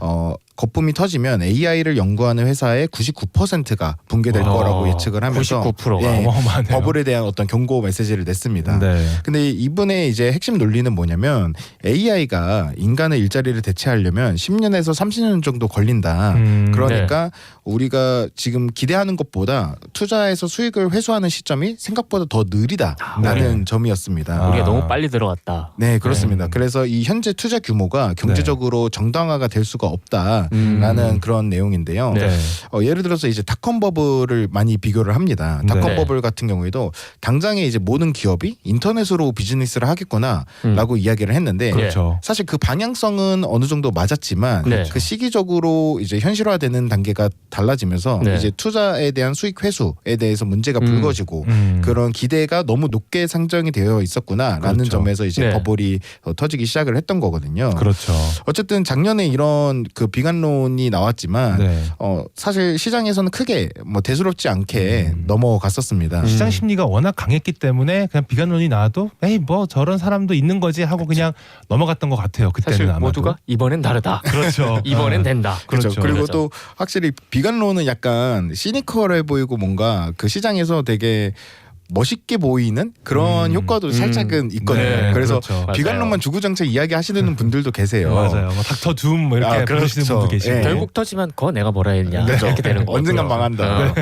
Speaker 4: 거품이 터지면 AI를 연구하는 회사의 99%가 붕괴될 거라고 예측을 하면서
Speaker 2: 99%가
Speaker 1: 어마어마하네요.
Speaker 4: 버블에 대한 어떤 경고 메시지를 냈습니다.
Speaker 1: 네.
Speaker 4: 근데 이분의 이제 핵심 논리는 뭐냐면 AI가 인간의 일자리를 대체하려면 10년에서 30년 정도 걸린다. 그러니까 우리가 지금 기대하는 것보다 투자해서 수익을 회수하는 시점이 생각보다 더 느리다라는 점이었습니다.
Speaker 2: 우리가 너무 빨리 들어갔다.
Speaker 4: 네, 그렇습니다. 그래서 이 현재 투자 규모가 경제적으로 정당화가 될 수가 없다. 있다라는 그런 내용인데요.
Speaker 2: 네.
Speaker 4: 예를 들어서 이제 닷컴 버블을 많이 비교를 합니다. 닷컴
Speaker 2: 네.
Speaker 4: 버블 같은 경우에도 당장에 이제 모든 기업이 인터넷으로 비즈니스를 하겠구나라고 이야기를 했는데
Speaker 1: 그렇죠.
Speaker 4: 사실 그 방향성은 어느 정도 맞았지만
Speaker 2: 네.
Speaker 4: 그 시기적으로 이제 현실화되는 단계가 달라지면서
Speaker 2: 네.
Speaker 4: 이제 투자에 대한 수익 회수에 대해서 문제가 불거지고 그런 기대가 너무 높게 상정이 되어 있었구나라는
Speaker 1: 그렇죠.
Speaker 4: 점에서 이제
Speaker 2: 네.
Speaker 4: 버블이 터지기 시작을 했던 거거든요.
Speaker 1: 그렇죠.
Speaker 4: 어쨌든 작년에 이런 그 비관론이 나왔지만
Speaker 1: 네.
Speaker 4: 사실 시장에서는 크게 뭐 대수롭지 않게 넘어갔었습니다.
Speaker 1: 시장 심리가 워낙 강했기 때문에 그냥 비관론이 나와도 에이 뭐 저런 사람도 있는 거지 하고 그냥 넘어갔던 것 같아요. 그때는
Speaker 2: 사실
Speaker 1: 아마도.
Speaker 2: 모두가 이번엔 다르다.
Speaker 1: 그렇죠.
Speaker 2: 이번엔 된다.
Speaker 4: 그렇죠. 그리고
Speaker 2: 그렇죠.
Speaker 4: 또 확실히 비관론은 약간 시니컬해 보이고 뭔가 그 시장에서 되게 멋있게 보이는 그런 효과도 살짝은 있거든요.
Speaker 1: 네,
Speaker 4: 그래서
Speaker 1: 그렇죠.
Speaker 4: 비관론만 주구장창 이야기하시는 분들도 계세요.
Speaker 1: 맞아요. 뭐 닥터 둠 뭐 이렇게 부르시는
Speaker 4: 그렇죠.
Speaker 1: 분도 계시고.
Speaker 4: 예.
Speaker 2: 결국 터지면 그거 내가 뭐라 했냐
Speaker 4: 네.
Speaker 2: 이렇게 되는 거
Speaker 4: 언젠간 망한다.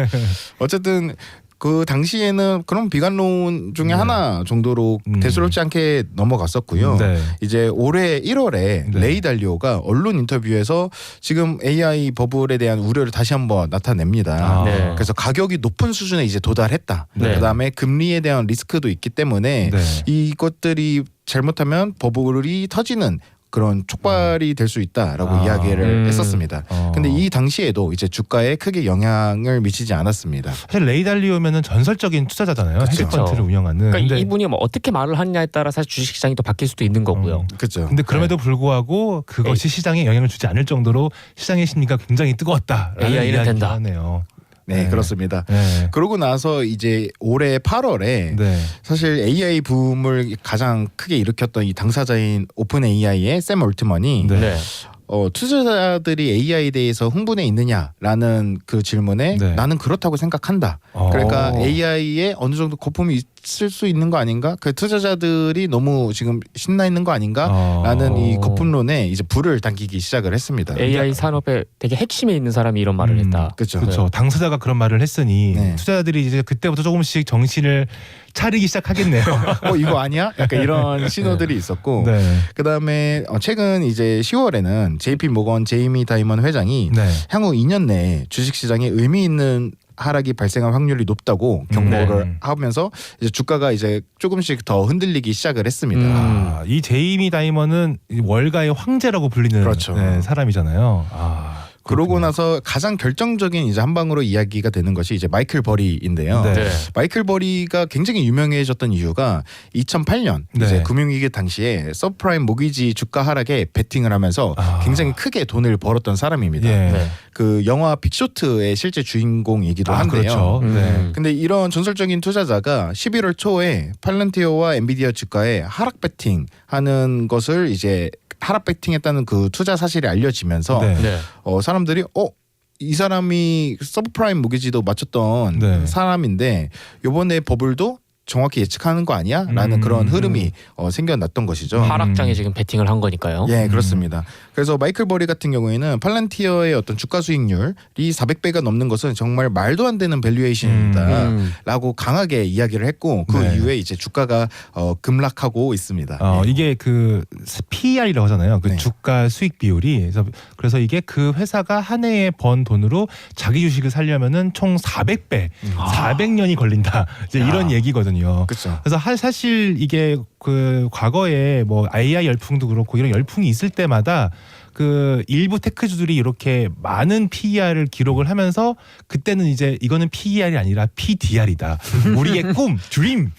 Speaker 4: 어쨌든 그 당시에는 그런 비관론 중에 하나 정도로 대수롭지 않게 넘어갔었고요.
Speaker 1: 네.
Speaker 4: 이제 올해 1월에
Speaker 1: 네.
Speaker 4: 레이 달리오가 언론 인터뷰에서 지금 AI 버블에 대한 우려를 다시 한번 나타냅니다.
Speaker 1: 아.
Speaker 2: 네.
Speaker 4: 그래서 가격이 높은 수준에 이제 도달했다.
Speaker 2: 네.
Speaker 4: 그다음에 금리에 대한 리스크도 있기 때문에
Speaker 1: 네.
Speaker 4: 이것들이 잘못하면 버블이 터지는 그런 촉발이 될 수 있다라고 이야기를 했었습니다. 근데 이 당시에도 이제 주가에 크게 영향을 미치지 않았습니다.
Speaker 1: 사실 레이 달리오면은 전설적인 투자자잖아요.
Speaker 4: 그렇죠.
Speaker 1: 헤지펀드를 운영하는.
Speaker 2: 그러니까
Speaker 1: 근데,
Speaker 2: 이분이 뭐 어떻게 말을 하느냐에 따라 사실 주식 시장이 또 바뀔 수도 있는 거고요.
Speaker 4: 그렇죠.
Speaker 1: 근데 그럼에도 불구하고 그것이 시장에 영향을 주지 않을 정도로 시장의 심리가 굉장히 뜨거웠다라는
Speaker 2: AI는
Speaker 1: 이야기가
Speaker 2: 된다.
Speaker 1: 하네요.
Speaker 4: 네, 그렇습니다.
Speaker 1: 네.
Speaker 4: 그러고 나서 이제 올해 8월에
Speaker 1: 네.
Speaker 4: 사실 AI 붐을 가장 크게 일으켰던 이 당사자인 오픈 AI의 샘 올트먼이
Speaker 1: 네.
Speaker 2: 네.
Speaker 4: 투자자들이 AI에 대해서 흥분해 있느냐라는 그 질문에
Speaker 1: 네.
Speaker 4: 나는 그렇다고 생각한다. 그러니까 AI에 어느 정도 거품이 있을 수 있는 거 아닌가? 그 투자자들이 너무 지금 신나 있는 거 아닌가?라는 이 거품론에 이제 불을 당기기 시작을 했습니다.
Speaker 2: AI 산업의 되게 핵심에 있는 사람이 이런 말을 했다.
Speaker 4: 그렇죠.
Speaker 1: 그렇죠. 당사자가 그런 말을 했으니
Speaker 4: 네.
Speaker 1: 투자자들이 이제 그때부터 조금씩 정신을 차리기 시작하겠네요.
Speaker 4: 이거 아니야? 약간 이런 신호들이 있었고
Speaker 1: 네.
Speaker 4: 그다음에 최근 이제 10월에는 JP 모건 제이미 다이먼 회장이
Speaker 1: 네.
Speaker 4: 향후 2년 내에 주식시장에 의미 있는 하락이 발생할 확률이 높다고 경고를
Speaker 1: 네.
Speaker 4: 하면서 이제 주가가 이제 조금씩 더 흔들리기 시작을 했습니다.
Speaker 1: 아, 이 제이미 다이먼은 월가의 황제라고 불리는
Speaker 4: 그렇죠.
Speaker 1: 네, 사람이잖아요.
Speaker 4: 그러고 나서 가장 결정적인 이제 한 방으로 이야기가 되는 것이 이제 마이클 버리인데요.
Speaker 1: 네.
Speaker 2: 네.
Speaker 4: 마이클 버리가 굉장히 유명해졌던 이유가 2008년
Speaker 1: 네.
Speaker 4: 이제 금융위기 당시에 서프라임 모기지 주가 하락에 베팅을 하면서 굉장히 크게 돈을 벌었던 사람입니다.
Speaker 1: 예.
Speaker 2: 네.
Speaker 4: 그 영화 빅쇼트의 실제 주인공이기도 한데요.
Speaker 1: 그렇죠. 네.
Speaker 4: 근데 이런 전설적인 투자자가 11월 초에 팔란티어와 엔비디아 주가에 하락 베팅하는 것을 이제 하락 베팅했다는 그 투자 사실이 알려지면서
Speaker 1: 네.
Speaker 2: 네.
Speaker 4: 사람들이 이 사람이 서브프라임 모기지도 맞췄던
Speaker 1: 네.
Speaker 4: 사람인데 요번에 버블도 정확히 예측하는 거 아니야? 라는 그런 흐름이 생겨났던 것이죠.
Speaker 2: 하락장에 지금 베팅을 한 거니까요.
Speaker 4: 예, 그렇습니다. 그래서 마이클 버리 같은 경우에는 팔란티어의 어떤 주가 수익률이 400배가 넘는 것은 정말 말도 안 되는 밸류에이션이다라고 강하게 이야기를 했고 그
Speaker 1: 네.
Speaker 4: 이후에 이제 주가가 급락하고 있습니다. 예.
Speaker 1: 이게 그 PER이라고 하잖아요. 그
Speaker 4: 네.
Speaker 1: 주가 수익 비율이. 그래서 이게 그 회사가 한 해에 번 돈으로 자기 주식을 살려면은 총 400배, 400년이 걸린다. 이제 이런 얘기거든요.
Speaker 4: 그렇죠.
Speaker 1: 그래서 사실 이게 그 과거에 뭐 AI 열풍도 그렇고 이런 열풍이 있을 때마다 그 일부 테크주들이 이렇게 많은 PER을 기록을 하면서 그때는 이제 이거는 PER이 아니라 PDR이다. 우리의 꿈, 드림,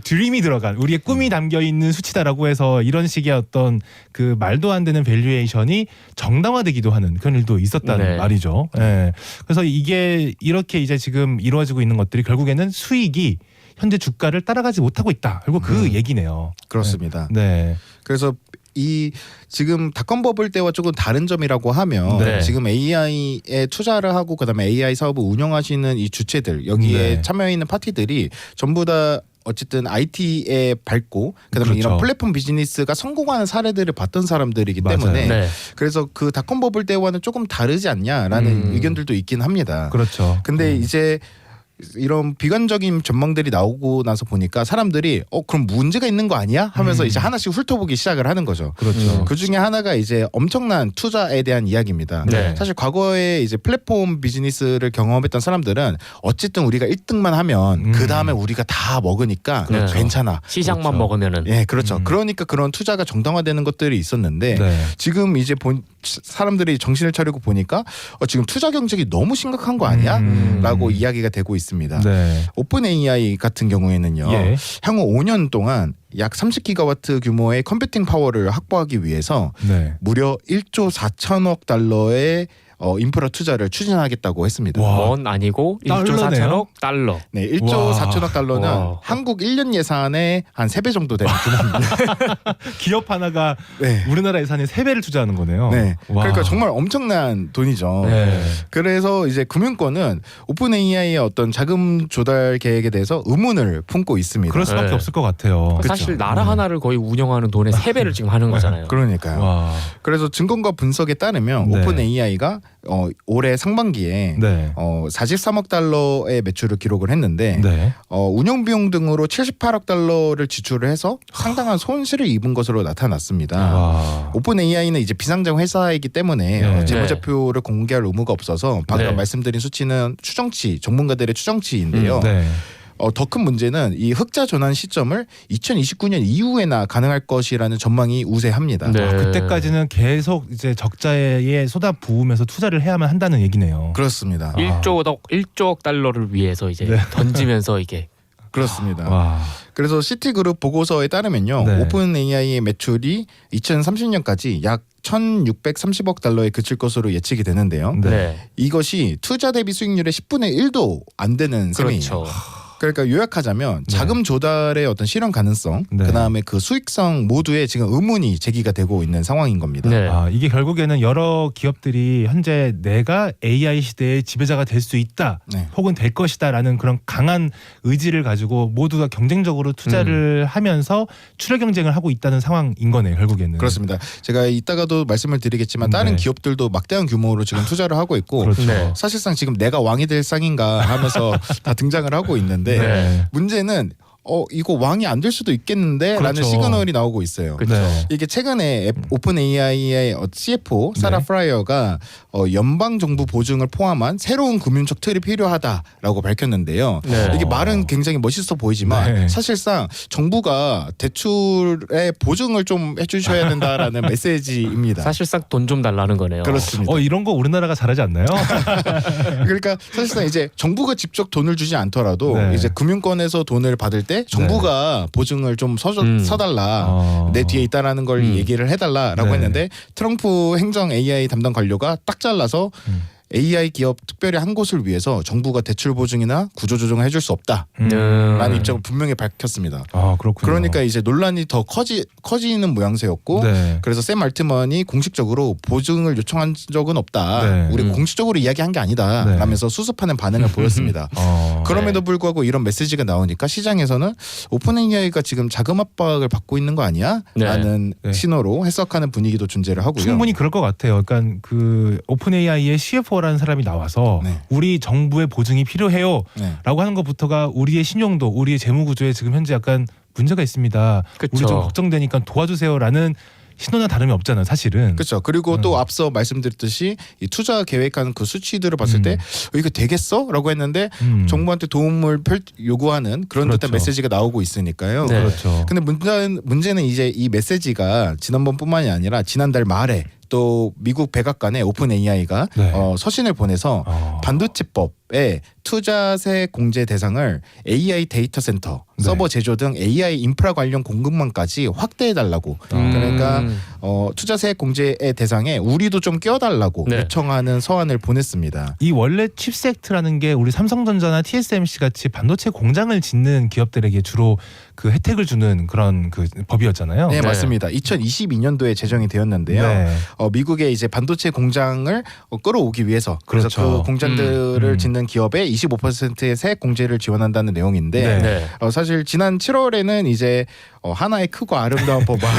Speaker 1: 드림이 들어간 우리의 꿈이 담겨 있는 수치다라고 해서 이런 식의 어떤 그 말도 안 되는 밸류에이션이 정당화되기도 하는 그런 일도 있었다는
Speaker 2: 네.
Speaker 1: 말이죠. 예. 그래서 이게 이렇게 이제 지금 이루어지고 있는 것들이 결국에는 수익이 현재 주가를 따라가지 못하고 있다. 그리고 그 얘기네요.
Speaker 4: 그렇습니다.
Speaker 1: 네.
Speaker 4: 그래서 이 지금 닷컴 버블 때와 조금 다른 점이라고 하면
Speaker 2: 네.
Speaker 4: 지금 AI에 투자를 하고 그다음에 AI 사업을 운영하시는 이 주체들 여기에
Speaker 1: 네.
Speaker 4: 참여 있는 파티들이 전부 다 어쨌든 IT에 밝고 그다음에
Speaker 1: 그렇죠.
Speaker 4: 이런 플랫폼 비즈니스가 성공하는 사례들을 봤던 사람들이기
Speaker 1: 맞아요.
Speaker 4: 때문에
Speaker 2: 네.
Speaker 4: 그래서 그 닷컴 버블 때와는 조금 다르지 않냐라는 의견들도 있긴 합니다.
Speaker 1: 그렇죠.
Speaker 4: 근데 이제 이런 비관적인 전망들이 나오고 나서 보니까 사람들이 그럼 문제가 있는 거 아니야? 하면서 이제 하나씩 훑어보기 시작을 하는 거죠.
Speaker 1: 그렇죠.
Speaker 4: 그 중에 하나가 이제 엄청난 투자에 대한 이야기입니다.
Speaker 2: 네.
Speaker 4: 사실 과거에 이제 플랫폼 비즈니스를 경험했던 사람들은 어쨌든 우리가 1등만 하면 그 다음에 우리가 다 먹으니까
Speaker 2: 그렇죠.
Speaker 4: 괜찮아.
Speaker 2: 시장만
Speaker 1: 그렇죠.
Speaker 2: 먹으면은
Speaker 4: 예, 그렇죠. 그러니까 그런 투자가 정당화되는 것들이 있었는데
Speaker 1: 네.
Speaker 4: 지금 이제 사람들이 정신을 차리고 보니까 지금 투자 경쟁이 너무 심각한 거 아니야? 라고 이야기가 되고 있습니다.
Speaker 1: 네.
Speaker 4: 오픈 AI 같은 경우에는요.
Speaker 1: 예.
Speaker 4: 향후 5년 동안 약 30기가와트 규모의 컴퓨팅 파워를 확보하기 위해서
Speaker 1: 네.
Speaker 4: 무려 1조 4천억 달러의 인프라 투자를 추진하겠다고 했습니다.
Speaker 1: 와.
Speaker 2: 원 아니고 1조
Speaker 1: 달러네요?
Speaker 2: 4천억 달러.
Speaker 4: 네, 1조
Speaker 1: 와.
Speaker 4: 4천억 달러는
Speaker 2: 와.
Speaker 4: 한국 1년 예산의 한 3배 정도 되는 규모입니다.
Speaker 1: 기업 하나가
Speaker 4: 네.
Speaker 1: 우리나라 예산의 3배를 투자하는 거네요.
Speaker 4: 네.
Speaker 1: 와.
Speaker 4: 그러니까 정말 엄청난 돈이죠.
Speaker 1: 네.
Speaker 4: 그래서 이제 금융권은 오픈 AI의 어떤 자금 조달 계획에 대해서 의문을 품고 있습니다.
Speaker 1: 그럴 수밖에
Speaker 2: 네.
Speaker 1: 없을 것 같아요.
Speaker 2: 사실 나라 하나를 거의 운영하는 돈의 3배를 지금 하는 거잖아요.
Speaker 4: 그러니까요.
Speaker 1: 와.
Speaker 4: 그래서 증권가 분석에 따르면
Speaker 1: 네.
Speaker 4: 오픈 AI가 올해 상반기에
Speaker 1: 네.
Speaker 4: 43억 달러의 매출을 기록을 했는데
Speaker 1: 네.
Speaker 4: 운영 비용 등으로 78억 달러를 지출을 해서 상당한 손실을 입은 것으로 나타났습니다.
Speaker 1: 와.
Speaker 4: 오픈 AI는 이제 비상장 회사이기 때문에
Speaker 1: 네.
Speaker 4: 재무제표를 공개할 의무가 없어서 방금
Speaker 2: 네.
Speaker 4: 말씀드린 수치는 추정치, 전문가들의 추정치인데요.
Speaker 1: 네.
Speaker 4: 더 큰 문제는 이 흑자 전환 시점을 2029년 이후에나 가능할 것이라는 전망이 우세합니다.
Speaker 2: 네.
Speaker 1: 그때까지는 계속 이제 적자에 쏟아 부으면서 투자를 해야만 한다는 얘기네요.
Speaker 4: 그렇습니다.
Speaker 2: 1조억 달러를 위해서 이제
Speaker 1: 네.
Speaker 2: 던지면서 이게
Speaker 4: 그렇습니다.
Speaker 1: 와.
Speaker 4: 그래서 시티그룹 보고서에 따르면요.
Speaker 1: 네.
Speaker 4: 오픈 AI의 매출이 2030년까지 약 1,630억 달러에 그칠 것으로 예측이 되는데요.
Speaker 1: 네.
Speaker 2: 네.
Speaker 4: 이것이 투자 대비 수익률의 10분의 1도 안 되는 셈이에요.
Speaker 2: 그렇죠.
Speaker 4: 그러니까 요약하자면 자금 조달의 어떤 실현 가능성,
Speaker 1: 네.
Speaker 4: 그다음에 그 수익성 모두에 지금 의문이 제기가 되고 있는 상황인 겁니다.
Speaker 2: 네.
Speaker 1: 이게 결국에는 여러 기업들이 현재 내가 AI 시대의 지배자가 될 수 있다
Speaker 4: 네.
Speaker 1: 혹은 될 것이다라는 그런 강한 의지를 가지고 모두가 경쟁적으로 투자를 하면서 출혈 경쟁을 하고 있다는 상황인 거네요. 결국에는.
Speaker 4: 그렇습니다. 제가 이따가도 말씀을 드리겠지만 다른
Speaker 1: 네.
Speaker 4: 기업들도 막대한 규모로 지금 투자를 하고 있고
Speaker 1: 그렇죠.
Speaker 2: 네.
Speaker 4: 사실상 지금 내가 왕이 될 상인가 하면서 다 등장을 하고 있는데
Speaker 1: 네.
Speaker 4: 문제는 이거 왕이 안 될 수도 있겠는데 라는
Speaker 1: 그렇죠.
Speaker 4: 시그널이 나오고 있어요.
Speaker 2: 그렇죠.
Speaker 1: 네.
Speaker 4: 이게 최근에 오픈 AI의 CFO 사라
Speaker 1: 네.
Speaker 4: 프라이어가 연방 정부 보증을 포함한 새로운 금융적 틀이 필요하다라고 밝혔는데요.
Speaker 2: 네.
Speaker 4: 이게 말은 굉장히 멋있어 보이지만
Speaker 1: 네.
Speaker 4: 사실상 정부가 대출의 보증을 좀 해주셔야 된다라는 메시지입니다.
Speaker 2: 사실상 돈 좀 달라는 거네요.
Speaker 4: 그렇습니다.
Speaker 1: 이런 거 우리나라가 잘하지 않나요?
Speaker 4: 그러니까 사실상 이제 정부가 직접 돈을 주지 않더라도
Speaker 1: 네.
Speaker 4: 이제 금융권에서 돈을 받을 때 정부가 보증을 좀 서달라. 내 뒤에 있다라는 걸 얘기를 해달라라고
Speaker 1: 네.
Speaker 4: 했는데 트럼프 행정 AI 담당 관료가 딱 잘라서 AI 기업 특별히 한 곳을 위해서 정부가 대출 보증이나 구조 조정을 해줄 수 없다라는 입장을 분명히 밝혔습니다.
Speaker 1: 그렇군요.
Speaker 4: 그러니까 이제 논란이 더 커지는 모양새였고
Speaker 1: 네.
Speaker 4: 그래서 샘 알트먼이 공식적으로 보증을 요청한 적은 없다.
Speaker 1: 네.
Speaker 4: 우리가 공식적으로 이야기한 게 아니다.
Speaker 1: 네.
Speaker 4: 라면서 수습하는 반응을 보였습니다. 그럼에도 불구하고 이런 메시지가 나오니까 시장에서는 오픈 AI가 지금 자금 압박을 받고 있는 거 아니야?
Speaker 2: 네.
Speaker 4: 라는
Speaker 1: 네.
Speaker 4: 신호로 해석하는 분위기도 존재를 하고요.
Speaker 1: 충분히 그럴 것 같아요. 그러니까 그 오픈 AI의 CFO라는 사람이 나와서
Speaker 4: 네.
Speaker 1: 우리 정부의 보증이 필요해요라고
Speaker 4: 네.
Speaker 1: 하는 것부터가 우리의 신용도, 우리의 재무 구조에 지금 현재 약간 문제가 있습니다.
Speaker 2: 그쵸.
Speaker 1: 우리 좀 걱정되니까 도와주세요라는 신호나 다름이 없잖아요, 사실은.
Speaker 4: 그렇죠. 그리고 또 앞서 말씀드렸듯이 이 투자 계획하는 그 수치들을 봤을 때 이거 되겠어? 라고 했는데 정부한테 도움을 요구하는 그런
Speaker 1: 그렇죠.
Speaker 4: 듯한 메시지가 나오고 있으니까요.
Speaker 2: 네.
Speaker 1: 그렇죠.
Speaker 4: 근데 문제는 이제 이 메시지가 지난번뿐만이 아니라 지난달 말에 또 미국 백악관에 오픈 AI가
Speaker 1: 네.
Speaker 4: 서신을 보내서 반도체법의 투자세 공제 대상을 AI 데이터 센터,
Speaker 1: 네.
Speaker 4: 서버 제조 등 AI 인프라 관련 공급망까지 확대해달라고. 그러니까 투자세 공제의 대상에 우리도 좀 껴달라고
Speaker 2: 네.
Speaker 4: 요청하는 서한을 보냈습니다.
Speaker 1: 이 원래 칩섹트라는 게 우리 삼성전자나 TSMC 같이 반도체 공장을 짓는 기업들에게 주로 그 혜택을 주는 그런 그 법이었잖아요.
Speaker 4: 네,
Speaker 2: 네.
Speaker 4: 맞습니다. 2022년도에 제정이 되었는데요.
Speaker 1: 네.
Speaker 4: 미국의 이제 반도체 공장을 끌어오기 위해서 그래서
Speaker 1: 그렇죠.
Speaker 4: 그 공장들을 짓는 기업에 25%의 세액 공제를 지원한다는 내용인데
Speaker 1: 네.
Speaker 2: 네.
Speaker 4: 사실 지난 7월에는 이제 하나의 크고 아름다운 법안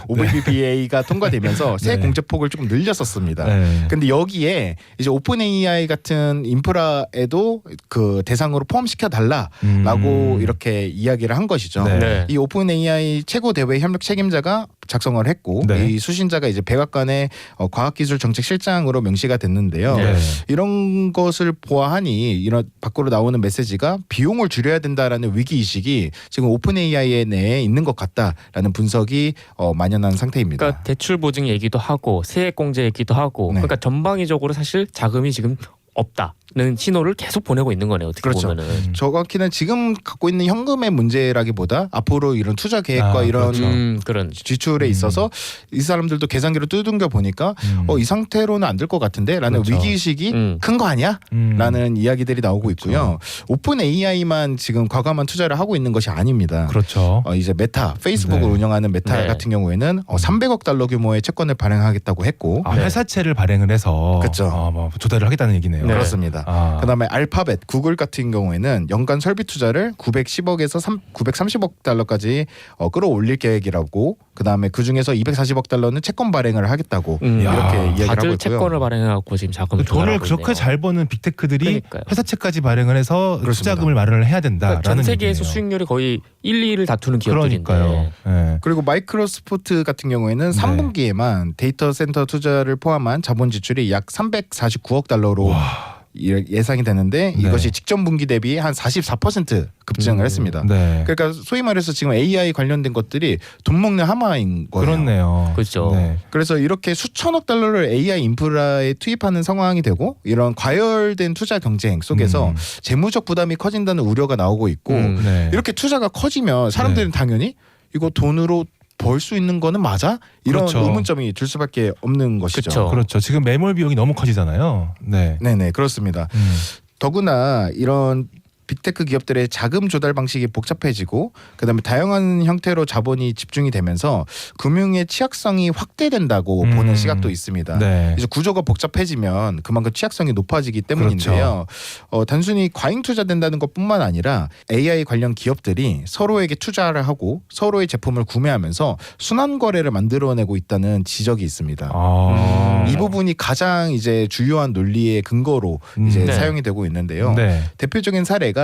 Speaker 4: OBBBA가 통과되면서 새
Speaker 1: 네.
Speaker 4: 공제폭을 조금 늘렸었습니다.
Speaker 1: 네.
Speaker 4: 근데 여기에 이제 오픈 AI 같은 인프라에도 그 대상으로 포함시켜 달라라고 이렇게 이야기를 한 것이죠.
Speaker 1: 네.
Speaker 2: 네.
Speaker 4: 이 오픈 AI 최고 대외 협력 책임자가 작성을 했고
Speaker 1: 네.
Speaker 4: 이 수신자가 이제 백악관의 과학기술정책실장으로 명시가 됐는데요.
Speaker 2: 네.
Speaker 4: 이런 것을 보아하니 이런 밖으로 나오는 메시지가 비용을 줄여야 된다라는 위기 의식이 지금 오픈 AI 내에 있는 것 같다라는 분석이 만연한 상태입니다.
Speaker 2: 그러니까 대출 보증 얘기도 하고 세액 공제 얘기도 하고
Speaker 4: 네.
Speaker 2: 그러니까 전방위적으로 사실 자금이 지금 없다는 신호를 계속 보내고 있는 거네요. 어떻게
Speaker 4: 그렇죠.
Speaker 2: 보면은.
Speaker 4: 정확히는 지금 갖고 있는 현금의 문제라기보다 앞으로 이런 투자 계획과
Speaker 1: 아,
Speaker 4: 이런
Speaker 1: 그렇죠.
Speaker 2: 그런.
Speaker 4: 지출에 있어서 이 사람들도 계산기로 두둥겨 보니까 이 상태로는 안 될 것 같은데라는
Speaker 1: 그렇죠.
Speaker 4: 위기의식이 큰 거 아니야? 라는 이야기들이 나오고 있고요. 오픈 AI만 지금 과감한 투자를 하고 있는 것이 아닙니다.
Speaker 1: 그렇죠.
Speaker 4: 이제 메타, 페이스북을
Speaker 1: 네.
Speaker 4: 운영하는 메타
Speaker 2: 네.
Speaker 4: 같은 경우에는 300억 달러 규모의 채권을 발행하겠다고 했고
Speaker 1: 아, 회사채를 발행을 해서
Speaker 4: 그렇죠.
Speaker 1: 뭐 조달을 하겠다는 얘기네요.
Speaker 2: 네.
Speaker 4: 그렇습니다.
Speaker 1: 아.
Speaker 4: 그다음에 알파벳, 구글 같은 경우에는 연간 설비 투자를 910억에서 930억 달러까지 끌어올릴 계획이라고. 그다음에 그 중에서 240억 달러는 채권 발행을 하겠다고 이렇게 이야기를 하고
Speaker 2: 다들
Speaker 4: 있고요.
Speaker 2: 채권을 발행해갖고 지금 자금
Speaker 1: 그 돈을
Speaker 2: 조달하고
Speaker 1: 그렇게
Speaker 2: 있네요.
Speaker 1: 잘 버는 빅테크들이
Speaker 2: 그러니까요.
Speaker 1: 회사채까지 발행을 해서
Speaker 4: 그렇습니다.
Speaker 1: 투자금을 마련을 해야 된다라는
Speaker 2: 그러니까 전 세계에서
Speaker 1: 얘기네요.
Speaker 2: 수익률이 거의 1, 2위를 다투는 기업들인데.
Speaker 1: 그러니까요. 네.
Speaker 4: 그리고 마이크로소프트 같은 경우에는
Speaker 1: 네.
Speaker 4: 3분기에만 데이터 센터 투자를 포함한 자본 지출이 약 349억 달러로 예상이 되는데
Speaker 1: 네.
Speaker 4: 이것이 직전 분기 대비 한 44% 급증을 했습니다.
Speaker 1: 네.
Speaker 4: 그러니까 소위 말해서 지금 AI 관련된 것들이 돈 먹는 하마인 거예요.
Speaker 1: 그렇네요.
Speaker 2: 그렇죠.
Speaker 1: 네.
Speaker 4: 그래서 이렇게 수천억 달러를 AI 인프라에 투입하는 상황이 되고 이런 과열된 투자 경쟁 속에서 재무적 부담이 커진다는 우려가 나오고 있고
Speaker 1: 네.
Speaker 4: 이렇게 투자가 커지면 사람들은 당연히 이거 돈으로 벌 수 있는 거는 맞아? 이런
Speaker 1: 그렇죠.
Speaker 4: 의문점이 들 수밖에 없는 것이죠.
Speaker 2: 그쵸.
Speaker 1: 그렇죠. 지금 매몰 비용이 너무 커지잖아요. 네.
Speaker 4: 네네 그렇습니다. 더구나 이런 빅테크 기업들의 자금 조달 방식이 복잡해지고 그다음에 다양한 형태로 자본이 집중이 되면서 금융의 취약성이 확대된다고 보는 시각도 있습니다.
Speaker 1: 네.
Speaker 4: 이제 구조가 복잡해지면 그만큼 취약성이 높아지기 때문인데요. 단순히 과잉 투자된다는 것뿐만 아니라 AI 관련 기업들이 서로에게 투자를 하고 서로의 제품을 구매하면서 순환 거래를 만들어내고 있다는 지적이 있습니다.
Speaker 1: 아.
Speaker 4: 이 부분이 가장 이제 주요한 논리의 근거로 이제
Speaker 2: 네.
Speaker 4: 사용이 되고 있는데요.
Speaker 1: 네.
Speaker 4: 대표적인 사례가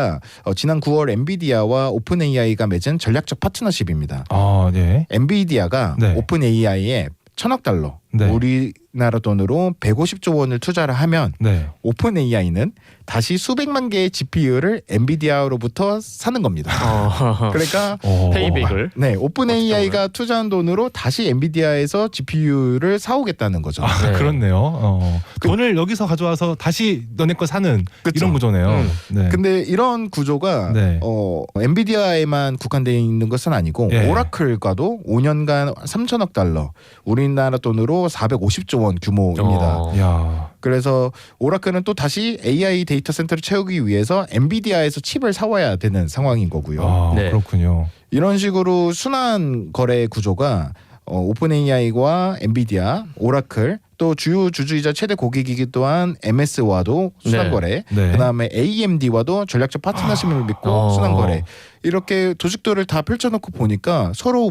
Speaker 4: 지난 9월 엔비디아와 오픈 AI가 맺은 전략적 파트너십입니다.
Speaker 1: 아, 네.
Speaker 4: 엔비디아가
Speaker 1: 네.
Speaker 4: 오픈 AI에 1,000억 달러,
Speaker 1: 네.
Speaker 4: 우리나라 돈으로 150조 원을 투자를 하면
Speaker 1: 네.
Speaker 4: 오픈 AI는 다시 수백만 개의 GPU를 엔비디아로부터 사는 겁니다. 그러니까
Speaker 2: 페이백을.
Speaker 4: 네, 오픈 AI가 투자한 돈으로 다시 엔비디아에서 GPU를 사오겠다는 거죠.
Speaker 1: 아,
Speaker 2: 네.
Speaker 1: 그렇네요. 돈을 여기서 가져와서 다시 너네 거 사는
Speaker 4: 그쵸.
Speaker 1: 이런 구조네요. 네.
Speaker 4: 근데 이런 구조가
Speaker 1: 네.
Speaker 4: 엔비디아에만 국한되어 있는 것은 아니고
Speaker 1: 예.
Speaker 4: 오라클과도 5년간 3천억 달러, 우리나라 돈으로 450조 원 규모입니다.
Speaker 1: 야.
Speaker 4: 그래서 오라클은 또 다시 AI 데이터 센터를 채우기 위해서 엔비디아에서 칩을 사와야 되는 상황인 거고요.
Speaker 1: 아,
Speaker 2: 네.
Speaker 1: 그렇군요.
Speaker 4: 이런 식으로 순환 거래 구조가 오픈 AI와 엔비디아, 오라클 또 주요 주주이자 최대 고객이기도 한 MS와도 순환
Speaker 2: 네.
Speaker 4: 거래,
Speaker 1: 네.
Speaker 4: 그다음에 AMD와도 전략적 파트너십을 맺고 순환 거래 이렇게 조직도를 다 펼쳐놓고 보니까 서로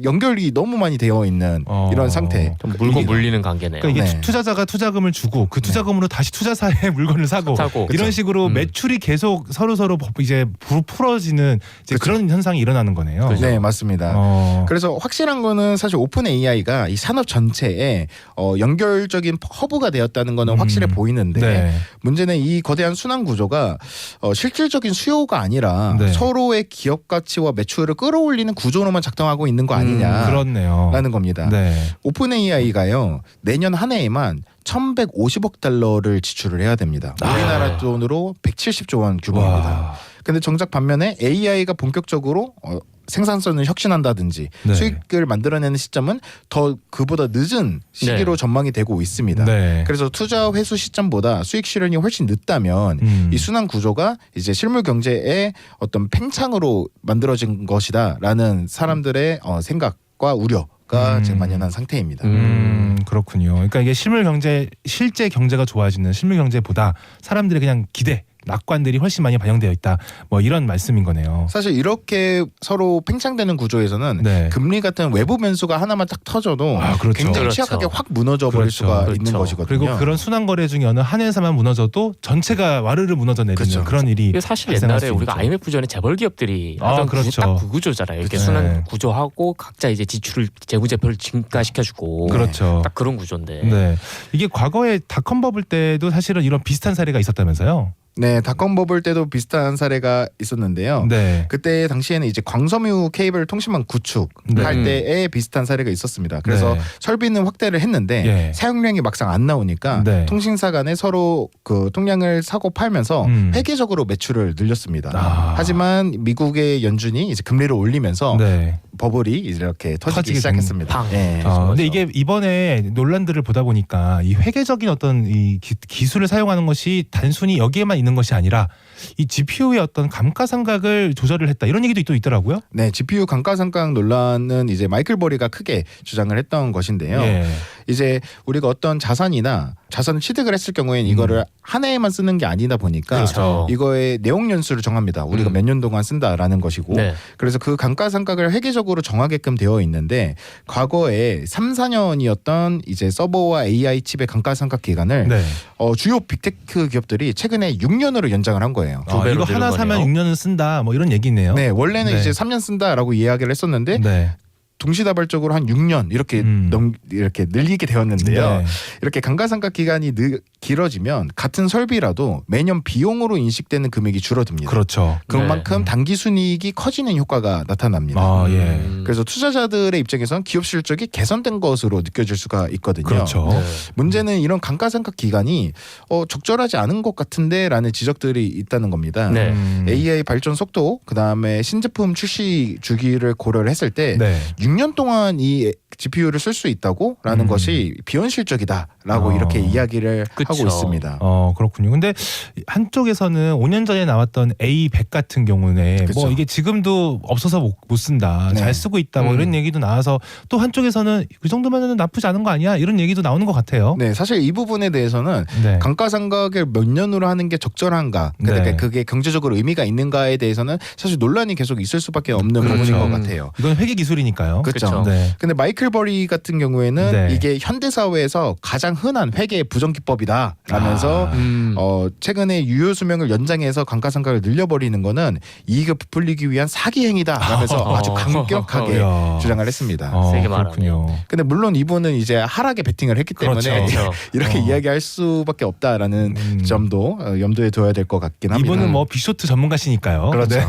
Speaker 4: 연결이 너무 많이 되어 있는 이런 상태.
Speaker 2: 좀 물고 물리는 관계네요.
Speaker 1: 그러니까 이게
Speaker 4: 네.
Speaker 1: 투자자가 투자금을 주고 그 투자금으로 다시 투자사에 물건을 사고 이런
Speaker 2: 그쵸.
Speaker 1: 식으로 매출이 계속 서로 이제 풀어지는 이제
Speaker 4: 그쵸.
Speaker 1: 그런 현상이 일어나는 거네요.
Speaker 2: 그죠.
Speaker 4: 네, 맞습니다. 그래서 확실한 거는 사실 오픈 AI가 이 산업 전체에 연결적인 허브가 되었다는 거는 확실해 보이는데
Speaker 1: 네.
Speaker 4: 문제는 이 거대한 순환 구조가 실질적인 수요가 아니라
Speaker 1: 네.
Speaker 4: 서로의 기업 가치와 매출을 끌어올리는 구조로만 작동하고 있는 거 아니냐라는
Speaker 1: 그렇네요.
Speaker 4: 겁니다.
Speaker 1: 네.
Speaker 4: 오픈 AI가요 내년 한 해에만 1,150억 달러를 지출을 해야 됩니다. 우리나라 돈으로 170조 원 규모입니다.
Speaker 1: 와.
Speaker 4: 근데 정작 반면에 AI가 본격적으로 생산성을 혁신한다든지
Speaker 1: 네.
Speaker 4: 수익을 만들어내는 시점은 더 그보다 늦은 시기로
Speaker 2: 네.
Speaker 4: 전망이 되고 있습니다.
Speaker 1: 네.
Speaker 4: 그래서 투자 회수 시점보다 수익 실현이 훨씬 늦다면 이 순환 구조가 이제 실물 경제의 어떤 팽창으로 만들어진 것이다라는 사람들의 생각과 우려가 지금 만연한 상태입니다.
Speaker 1: 그렇군요. 그러니까 이게 실제 경제가 좋아지는 실물 경제보다 사람들이 그냥 기대 낙관들이 훨씬 많이 반영되어 있다. 뭐 이런 말씀인 거네요.
Speaker 4: 사실 이렇게 서로 팽창되는 구조에서는
Speaker 1: 네.
Speaker 4: 금리 같은 외부 변수가 하나만 딱 터져도
Speaker 1: 그렇죠.
Speaker 4: 굉장히
Speaker 2: 그렇죠.
Speaker 4: 취약하게 확 무너져 버릴
Speaker 1: 그렇죠.
Speaker 4: 수가
Speaker 2: 그렇죠.
Speaker 4: 있는 것이거든요.
Speaker 1: 그리고 그런 순환 거래 중에 어느 한 회사만 무너져도 전체가 와르르 무너져 내리는
Speaker 4: 그렇죠.
Speaker 1: 그런 일이
Speaker 2: 이게 사실
Speaker 1: 발생할
Speaker 2: 옛날에
Speaker 1: 수
Speaker 2: 우리가
Speaker 1: 있죠.
Speaker 2: IMF 전에 재벌 기업들이 하던
Speaker 1: 그렇죠.
Speaker 2: 딱 그 구조잖아요. 이렇게
Speaker 1: 그쵸.
Speaker 2: 순환
Speaker 1: 네.
Speaker 2: 구조하고 각자 이제 지출을 재무제표를 증가시켜주고
Speaker 1: 그렇죠.
Speaker 2: 딱 그런 구조인데.
Speaker 1: 네. 이게 과거에 닷컴 버블 때도 사실은 이런 비슷한 사례가 있었다면서요?
Speaker 4: 네, 닷컴 버블 때도 비슷한 사례가 있었는데요.
Speaker 1: 네.
Speaker 4: 그때 당시에는 이제 광섬유 케이블 통신망 구축할
Speaker 2: 네.
Speaker 4: 때에 비슷한 사례가 있었습니다. 그래서
Speaker 1: 네.
Speaker 4: 설비는 확대를 했는데
Speaker 1: 예.
Speaker 4: 사용량이 막상 안 나오니까
Speaker 1: 네.
Speaker 4: 통신사 간에 서로 그 통량을 사고 팔면서 회계적으로 매출을 늘렸습니다. 하지만 미국의 연준이 이제 금리를 올리면서
Speaker 1: 네.
Speaker 4: 버블이 이렇게 터지기
Speaker 1: 터지게
Speaker 4: 시작했습니다.
Speaker 2: 방.
Speaker 4: 예.
Speaker 1: 근데 이게 이번에 논란들을 보다 보니까 이 회계적인 어떤 이 기술을 사용하는 것이 단순히 여기에만 있는 것이 아니라 이 GPU의 어떤 감가상각을 조절을 했다 이런 얘기도 또 있더라고요.
Speaker 4: 네, GPU 감가상각 논란은 이제 마이클 버리가 크게 주장을 했던 것인데요.
Speaker 1: 예.
Speaker 4: 이제 우리가 어떤 자산이나 자산을 취득을 했을 경우에는 이거를 한 해에만 쓰는 게 아니다 보니까
Speaker 2: 그렇죠.
Speaker 4: 이거의 내용 연수를 정합니다. 우리가 몇 년 동안 쓴다라는 것이고
Speaker 2: 네.
Speaker 4: 그래서 그 감가상각을 회계적으로 정하게끔 되어 있는데 과거에 3, 4년이었던 이제 서버와 AI 칩의 감가상각 기간을
Speaker 1: 네.
Speaker 4: 주요 빅테크 기업들이 최근에 6년으로 연장을 한 거예요.
Speaker 2: 두 배로
Speaker 1: 이거
Speaker 2: 되는
Speaker 1: 하나 사면
Speaker 2: 거네요.
Speaker 1: 6년은 쓴다 뭐 이런 얘기네요.
Speaker 4: 네, 원래는
Speaker 1: 네.
Speaker 4: 이제 3년 쓴다라고 이야기를 했었는데
Speaker 1: 네.
Speaker 4: 동시다발적으로 한 6년 이렇게 이렇게 늘리게 되었는데요.
Speaker 1: 네.
Speaker 4: 이렇게 감가상각 기간이 길어지면 같은 설비라도 매년 비용으로 인식되는 금액이 줄어듭니다.
Speaker 1: 그렇죠.
Speaker 4: 그만큼
Speaker 1: 네.
Speaker 4: 단기 순이익이 커지는 효과가 나타납니다.
Speaker 1: 예.
Speaker 4: 그래서 투자자들의 입장에선 기업 실적이 개선된 것으로 느껴질 수가 있거든요.
Speaker 1: 그렇죠.
Speaker 2: 네.
Speaker 4: 문제는 이런 감가상각 기간이 적절하지 않은 것 같은데라는 지적들이 있다는 겁니다.
Speaker 2: 네.
Speaker 4: AI 발전 속도, 그다음에 신제품 출시 주기를 고려를 했을 때
Speaker 1: 네.
Speaker 4: 6년 동안 이 GPU를 쓸 수 있다고라는 것이 비현실적이다라고 이렇게 이야기를
Speaker 2: 그쵸.
Speaker 4: 하고 있습니다.
Speaker 1: 그렇군요. 근데 한쪽에서는 5년 전에 나왔던 A100 같은 경우는
Speaker 4: 그쵸.
Speaker 1: 뭐 이게 지금도 없어서 못 쓴다.
Speaker 4: 네.
Speaker 1: 잘 쓰고 있다. 뭐 이런 얘기도 나와서 또 한쪽에서는 그 정도면은 나쁘지 않은 거 아니야? 이런 얘기도 나오는 것 같아요.
Speaker 4: 네, 사실 이 부분에 대해서는
Speaker 1: 네.
Speaker 4: 감가상각을 몇 년으로 하는 게 적절한가, 그러니까
Speaker 1: 네.
Speaker 4: 그게 경제적으로 의미가 있는가에 대해서는 사실 논란이 계속 있을 수밖에 없는
Speaker 1: 그렇죠.
Speaker 4: 부분인 것 같아요.
Speaker 1: 이건 회계 기술이니까요.
Speaker 4: 그렇죠.
Speaker 2: 그쵸.
Speaker 1: 네.
Speaker 4: 근데 마이클 버리 같은 경우에는
Speaker 1: 네.
Speaker 4: 이게 현대 사회에서 가장 흔한 회계 부정 기법이다라면서 최근에 유효 수명을 연장해서 감가상각을 늘려버리는 거는 이익을 부풀리기 위한 사기 행위다라면서 아주 강력하게
Speaker 1: 이야.
Speaker 4: 주장을 했습니다.
Speaker 2: 세게
Speaker 1: 그렇군요.
Speaker 4: 근데 물론 이분은 이제 하락에 베팅을 했기 때문에
Speaker 2: 그렇죠.
Speaker 4: 이렇게 이야기할 수밖에 없다라는 점도 염두에 둬야 될 것 같긴 합니다.
Speaker 1: 이분은 뭐 빅쇼트 전문가시니까요.
Speaker 4: 그렇죠.
Speaker 1: 네.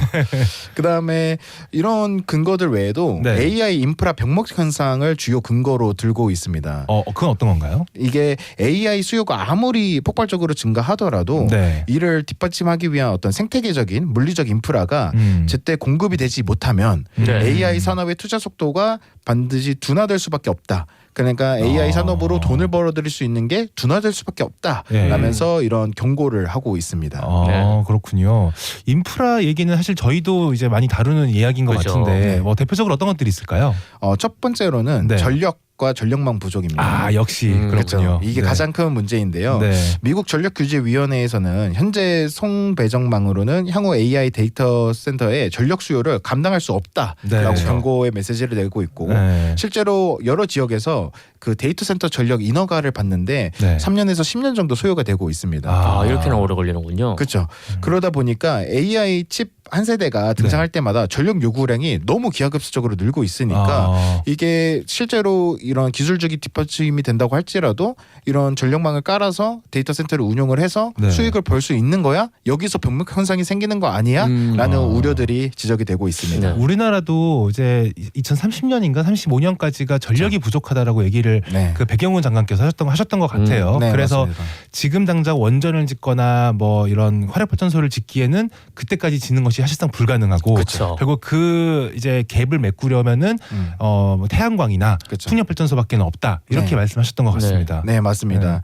Speaker 4: 그다음에 이런 근거들 외에도
Speaker 1: 네.
Speaker 4: AI 인프라 병목 현상을 주요 근거로 들고 있습니다.
Speaker 1: 그건 어떤 건가요?
Speaker 4: 이게 AI 수요가 아무리 폭발적으로 증가하더라도
Speaker 1: 네.
Speaker 4: 이를 뒷받침하기 위한 어떤 생태계적인 물리적 인프라가
Speaker 1: 음.
Speaker 4: 제때 공급이 되지 못하면
Speaker 2: 네.
Speaker 4: AI 산업의 투자 속도가 반드시 둔화될 수밖에 없다. 그러니까 AI 산업으로 돈을 벌어들일 수 있는 게 둔화될 수밖에 없다라면서 이런 경고를 하고 있습니다.
Speaker 2: 네.
Speaker 1: 그렇군요. 인프라 얘기는 사실 저희도 이제 많이 다루는 이야기인 것
Speaker 2: 그죠.
Speaker 1: 같은데
Speaker 4: 네.
Speaker 1: 뭐 대표적으로 어떤 것들이 있을까요?
Speaker 4: 첫 번째로는
Speaker 1: 네.
Speaker 4: 전력과 전력망 부족입니다.
Speaker 1: 역시
Speaker 4: 그렇죠.
Speaker 1: 그렇군요.
Speaker 4: 이게
Speaker 1: 네.
Speaker 4: 가장 큰 문제인데요.
Speaker 1: 네.
Speaker 4: 미국 전력규제위원회에서는 현재 송배정망으로는 향후 AI 데이터 센터의 전력 수요를 감당할 수 없다라고
Speaker 1: 네.
Speaker 4: 경고의 메시지를 내고 있고
Speaker 1: 네.
Speaker 4: 실제로 여러 지역에서 그 데이터 센터 전력 인허가를 받는데
Speaker 1: 네.
Speaker 4: 3년에서 10년 정도 소요가 되고 있습니다.
Speaker 2: 이렇게나 오래 걸리는군요.
Speaker 4: 그렇죠. 그러다 보니까 AI 칩 한 세대가 등장할 때마다 전력 요구량이 너무 기하급수적으로 늘고 있으니까 이게 실제로 이런 기술적인 뒷받침이 된다고 할지라도 이런 전력망을 깔아서 데이터 센터를 운용을 해서
Speaker 1: 네.
Speaker 4: 수익을 벌 수 있는 거야? 여기서 병목 현상이 생기는 거 아니야? 라는 우려들이 지적이 되고 있습니다.
Speaker 2: 네.
Speaker 1: 우리나라도 이제 2030년인가 35년까지가 전력이 부족하다라고 얘기를
Speaker 4: 네.
Speaker 1: 그 백영훈 장관께서 하셨던 것 같아요.
Speaker 4: 네,
Speaker 1: 그래서
Speaker 4: 맞습니다.
Speaker 1: 지금 당장 원전을 짓거나 뭐 이런 화력발전소를 짓기에는 그때까지 짓는 것이 사실상 불가능하고
Speaker 2: 그쵸.
Speaker 1: 결국 그 이제 갭을 메꾸려면은
Speaker 4: 음.
Speaker 1: 뭐 태양광이나
Speaker 4: 그쵸.
Speaker 1: 풍력발전 발전소밖에 없다 이렇게
Speaker 4: 네.
Speaker 1: 말씀하셨던 것 같습니다.
Speaker 4: 네, 맞습니다.
Speaker 1: 네.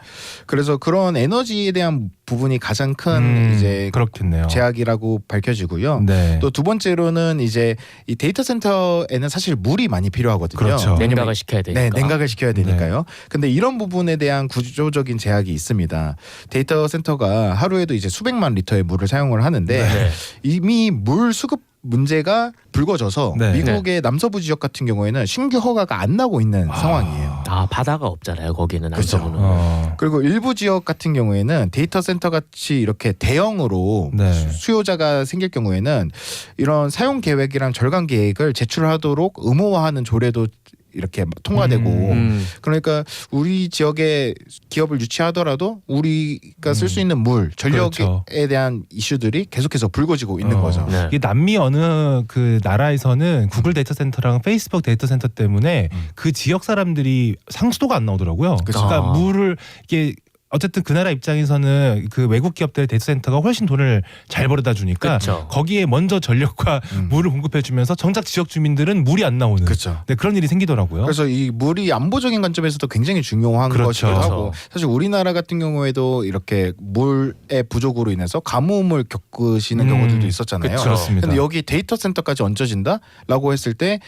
Speaker 4: 그래서 그런 에너지에 대한 부분이 가장 큰 이제
Speaker 1: 그렇겠네요.
Speaker 4: 제약이라고 밝혀지고요.
Speaker 1: 네.
Speaker 4: 또 두 번째로는 이제 이 데이터 센터에는 사실 물이 많이 필요하거든요.
Speaker 1: 그렇죠.
Speaker 2: 냉각을 시켜야 되니까.
Speaker 4: 네, 냉각을 시켜야 되니까요. 근데 이런 부분에 대한 구조적인 제약이 있습니다. 데이터 센터가 하루에도 이제 수백만 리터의 물을 사용을 하는데
Speaker 2: 네.
Speaker 4: 이미 물 수급 문제가 불거져서
Speaker 1: 네.
Speaker 4: 미국의 남서부 지역 같은 경우에는 신규 허가가 안 나고 있는 상황이에요.
Speaker 2: 아 바다가 없잖아요. 거기는
Speaker 4: 그렇죠.
Speaker 2: 남서부는.
Speaker 4: 그리고 일부 지역 같은 경우에는 데이터 센터 같이 이렇게 대형으로
Speaker 1: 네.
Speaker 4: 수요자가 생길 경우에는 이런 사용 계획이랑 절감 계획을 제출하도록 의무화하는 조례도 이렇게 통과되고 그러니까 우리 지역에 기업을 유치하더라도 우리가 쓸 수 있는 물, 전력에
Speaker 1: 그렇죠.
Speaker 4: 대한 이슈들이 계속해서 불거지고 있는 거죠.
Speaker 2: 네.
Speaker 1: 이게 남미 어느 그 나라에서는 구글 데이터 센터랑 페이스북 데이터 센터 때문에 그 지역 사람들이 상수도가 안 나오더라고요.
Speaker 4: 그쵸.
Speaker 1: 그러니까
Speaker 2: 아.
Speaker 1: 물을 이게 어쨌든 그 나라 입장에서는 그 외국 기업들의 데이터 센터가 훨씬 돈을 잘 벌어다 주니까
Speaker 2: 그쵸.
Speaker 1: 거기에 먼저 전력과 물을 공급해 주면서 정작 지역 주민들은 물이 안 나오는
Speaker 4: 그렇죠.
Speaker 1: 네, 그런 일이 생기더라고요.
Speaker 4: 그래서 이 물이 안보적인 관점에서도 굉장히 중요한
Speaker 1: 그렇죠.
Speaker 4: 것이기도 하고
Speaker 2: 그렇죠.
Speaker 4: 사실 우리나라 같은 경우에도 이렇게 물의 부족으로 인해서 가뭄을 겪으시는 경우들도 있었잖아요.
Speaker 2: 그쵸.
Speaker 1: 그렇습니다.
Speaker 4: 근데 여기 데이터 센터까지 얹어진다라고 했을 때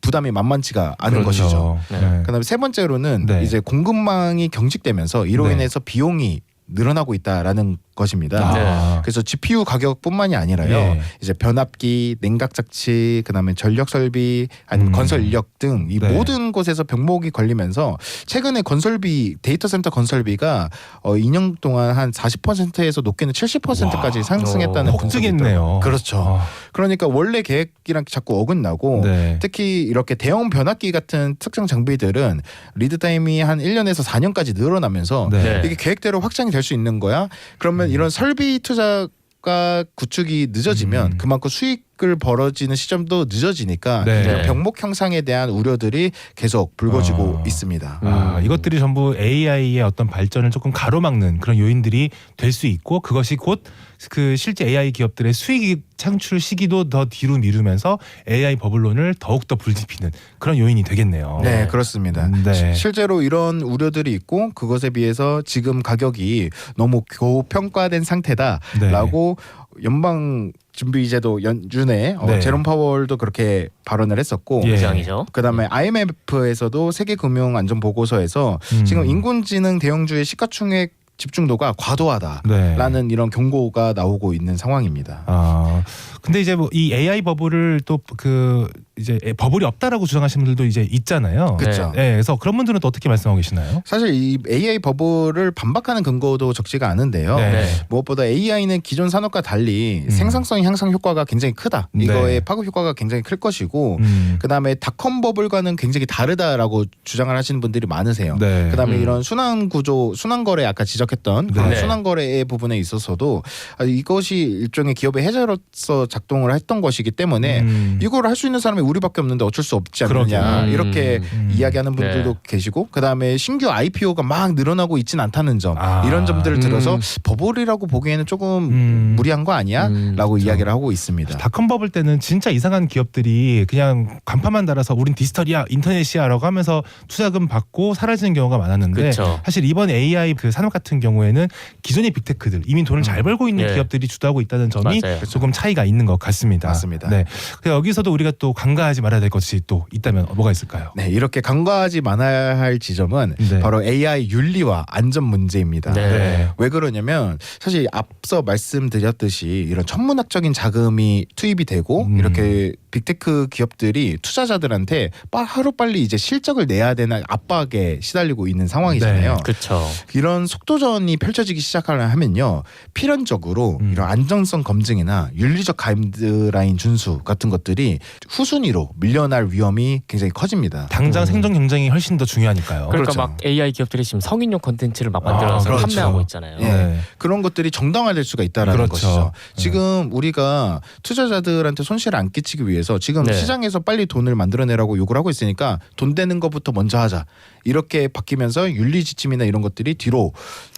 Speaker 4: 부담이 만만치가 않은
Speaker 1: 그렇죠.
Speaker 4: 것이죠.
Speaker 1: 네.
Speaker 4: 그다음에 세 번째로는
Speaker 1: 네.
Speaker 4: 이제 공급망이 경직되면서 이로
Speaker 1: 네.
Speaker 4: 인해서 비용이 늘어나고 있다라는 것입니다.
Speaker 1: 아.
Speaker 4: 그래서 GPU 가격뿐만이 아니라요.
Speaker 1: 예.
Speaker 4: 이제 변압기, 냉각 장치, 그다음에 전력 설비, 아니면 건설 인력 등 이
Speaker 1: 네.
Speaker 4: 모든 곳에서 병목이 걸리면서 최근에 건설비, 데이터 센터 건설비가 2년 동안 한 40%에서 높게는 70%까지 상승했다는 분석이
Speaker 1: 폭증했네요.
Speaker 4: 있더라고요. 그렇죠.
Speaker 1: 아,
Speaker 4: 그러니까 원래 계획이랑 자꾸 어긋나고
Speaker 1: 네.
Speaker 4: 특히 이렇게 대형 변압기 같은 특정 장비들은 리드 타임이 한 1년에서 4년까지 늘어나면서
Speaker 1: 네.
Speaker 4: 이게 계획대로 확장이 될 수 있는 거야. 그러면 이런 설비 투자가 구축이 늦어지면 그만큼 수익을 벌어지는 시점도 늦어지니까
Speaker 1: 네.
Speaker 4: 이런 병목 형상에 대한 우려들이 계속 불거지고 있습니다.
Speaker 1: 이것들이 전부 AI의 어떤 발전을 조금 가로막는 그런 요인들이 될 수 있고 그것이 곧 그 실제 AI 기업들의 수익 창출 시기도 더 뒤로 미루면서 AI 버블론을 더욱더 불지피는 그런 요인이 되겠네요.
Speaker 4: 네, 그렇습니다.
Speaker 1: 네.
Speaker 4: 실제로 이런 우려들이 있고 그것에 비해서 지금 가격이 너무 고평가된 상태다라고 연방 준비제도 연준의
Speaker 1: 네.
Speaker 4: 제롬 파월도 그렇게 발언을 했었고
Speaker 1: 예.
Speaker 2: 부장이죠.
Speaker 4: 그다음에 IMF에서도 세계 금융 안전 보고서에서 지금 인공지능 대형주의 시가총액 집중도가 과도하다라는
Speaker 1: 네.
Speaker 4: 이런 경고가 나오고 있는 상황입니다.
Speaker 1: 아 근데 이제 뭐 이 AI 버블을 또 그 이제 버블이 없다라고 주장하시는 분들도 이제 있잖아요.
Speaker 4: 그렇죠.
Speaker 1: 네, 그래서 그런 분들은 또 어떻게 말씀하고 계시나요?
Speaker 4: 사실 이 AI 버블을 반박하는 근거도 적지가 않은데요.
Speaker 1: 네.
Speaker 4: 무엇보다 AI는 기존 산업과 달리 생산성 향상 효과가 굉장히 크다. 이거의
Speaker 1: 네.
Speaker 4: 파급 효과가 굉장히 클 것이고 그다음에 닷컴 버블과는 굉장히 다르다라고 주장을 하시는 분들이 많으세요.
Speaker 1: 네.
Speaker 4: 그다음에 이런 순환 구조, 순환 거래 아까 지적했던 그런
Speaker 2: 네.
Speaker 4: 순환 거래의 부분에 있어서도 이것이 일종의 기업의 해자로서 작동을 했던 것이기 때문에 이걸 할 수 있는 사람이 우리밖에 없는데 어쩔 수 없지 않느냐
Speaker 1: 그러게요.
Speaker 4: 이렇게 이야기하는 분들도 계시고 그다음에 신규 IPO가 막 늘어나고 있진 않다는 점 이런 점들을 들어서 버블이라고 보기에는 조금 무리한 거 아니야?라고 이야기를 하고 있습니다.
Speaker 1: 닷컴 버블 때는 진짜 이상한 기업들이 그냥 간판만 달아서 우린 디지털이야 인터넷이야라고 하면서 투자금 받고 사라지는 경우가 많았는데
Speaker 2: 그렇죠.
Speaker 1: 사실 이번 AI 그 산업 같은 경우에는 기존의 빅테크들 이미 돈을 잘 벌고 있는
Speaker 2: 예.
Speaker 1: 기업들이 주도하고 있다는 점이
Speaker 2: 맞아요.
Speaker 1: 조금 차이가 있는 것 같습니다.
Speaker 4: 맞습니다.
Speaker 1: 네. 그래서 여기서도 우리가 또 간과하지 말아야 될 것이 또 있다면 뭐가 있을까요?
Speaker 4: 네, 이렇게 간과하지 말아야 할 지점은
Speaker 1: 네.
Speaker 4: 바로 AI 윤리와 안전 문제입니다.
Speaker 2: 네.
Speaker 4: 왜 그러냐면 사실 앞서 말씀드렸듯이 이런 천문학적인 자금이 투입이 되고 이렇게 빅테크 기업들이 투자자들한테 하루빨리 이제 실적을 내야 되는 압박에 시달리고 있는 상황이잖아요.
Speaker 1: 네.
Speaker 2: 그렇죠.
Speaker 4: 이런 속도전이 펼쳐지기 시작하면요 필연적으로 이런 안정성 검증이나 윤리적 가이드라인 준수 같은 것들이 후순위로 밀려날 위험이 굉장히 커집니다.
Speaker 1: 당장 생존 경쟁이 훨씬 더 중요하니까요.
Speaker 2: 그러니까
Speaker 4: 그렇죠.
Speaker 2: 막 AI 기업들이 지금 성인용 컨텐츠를 막 만들어서
Speaker 1: 그렇죠.
Speaker 2: 판매하고 있잖아요.
Speaker 4: 예.
Speaker 1: 네.
Speaker 4: 그런 것들이 정당화될 수가 있다라는
Speaker 1: 그렇죠.
Speaker 4: 것이죠. 지금 우리가 투자자들한테 손실을 안 끼치기 위해서 지금
Speaker 2: 네.
Speaker 4: 시장에서 빨리 돈을 만들어내라고 요구를 하고 있으니까 돈 되는 것부터 먼저 하자. 이렇게 바뀌면서 윤리 지침이나 이런 것들이 뒤로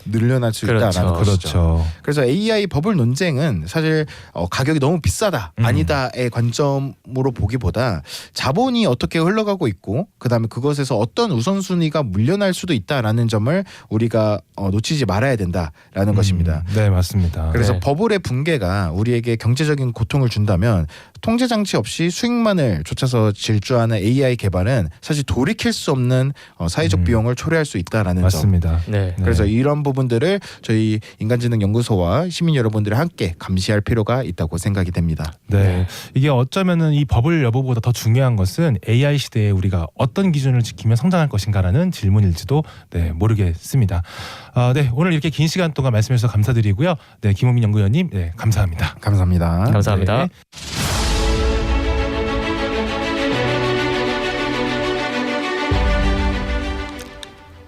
Speaker 4: 늘려날 수
Speaker 2: 그렇죠.
Speaker 4: 있다라는 것이죠.
Speaker 1: 그렇죠.
Speaker 4: 그래서 AI 버블 논쟁은 사실 가격이 너무 비싸다 아니다의 관점으로 보기보다 자본이 어떻게 흘러가고 있고 그다음에 그것에서 어떤 우선순위가 물려날 수도 있다라는 점을 우리가 놓치지 말아야 된다라는 것입니다.
Speaker 1: 네, 맞습니다.
Speaker 4: 그래서
Speaker 2: 네.
Speaker 4: 버블의 붕괴가 우리에게 경제적인 고통을 준다면 통제 장치 없이 수익만을 쫓아서 질주하는 AI 개발은 사실 돌이킬 수 없는 사회적 비용을 초래할 수 있다라는 점.
Speaker 1: 맞습니다.
Speaker 2: 네.
Speaker 1: 네.
Speaker 4: 그래서 이런 부분들을 저희 인간지능연구소와 시민 여러분들이 함께 감시할 필요가 있다고 생각이 됩니다.
Speaker 1: 네. 이게 어쩌면은 이 버블 여부보다 더 중요한 것은 AI 시대에 우리가 어떤 기준을 지키며 성장할 것인가라는 질문일지도 네, 모르겠습니다. 네, 오늘 이렇게 긴 시간 동안 말씀해 주셔서 감사드리고요. 네, 김호민 연구위원님, 네, 감사합니다.
Speaker 4: 감사합니다.
Speaker 2: 감사합니다.
Speaker 1: 네.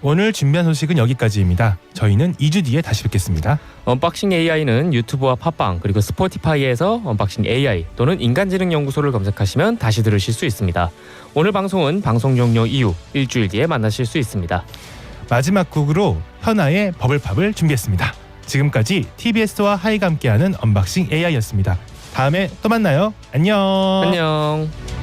Speaker 1: 오늘 준비한 소식은 여기까지입니다. 저희는 2주 뒤에 다시 뵙겠습니다.
Speaker 2: 언박싱 AI는 유튜브와 팟빵 그리고 스포티파이에서 언박싱 AI 또는 인간지능연구소를 검색하시면 다시 들으실 수 있습니다. 오늘 방송은 방송 종료 이후 일주일 뒤에 만나실 수 있습니다.
Speaker 1: 마지막 곡으로 현아의 버블팝을 준비했습니다. 지금까지 TBS와 하이가 함께하는 언박싱 AI였습니다. 다음에 또 만나요. 안녕.
Speaker 2: 안녕.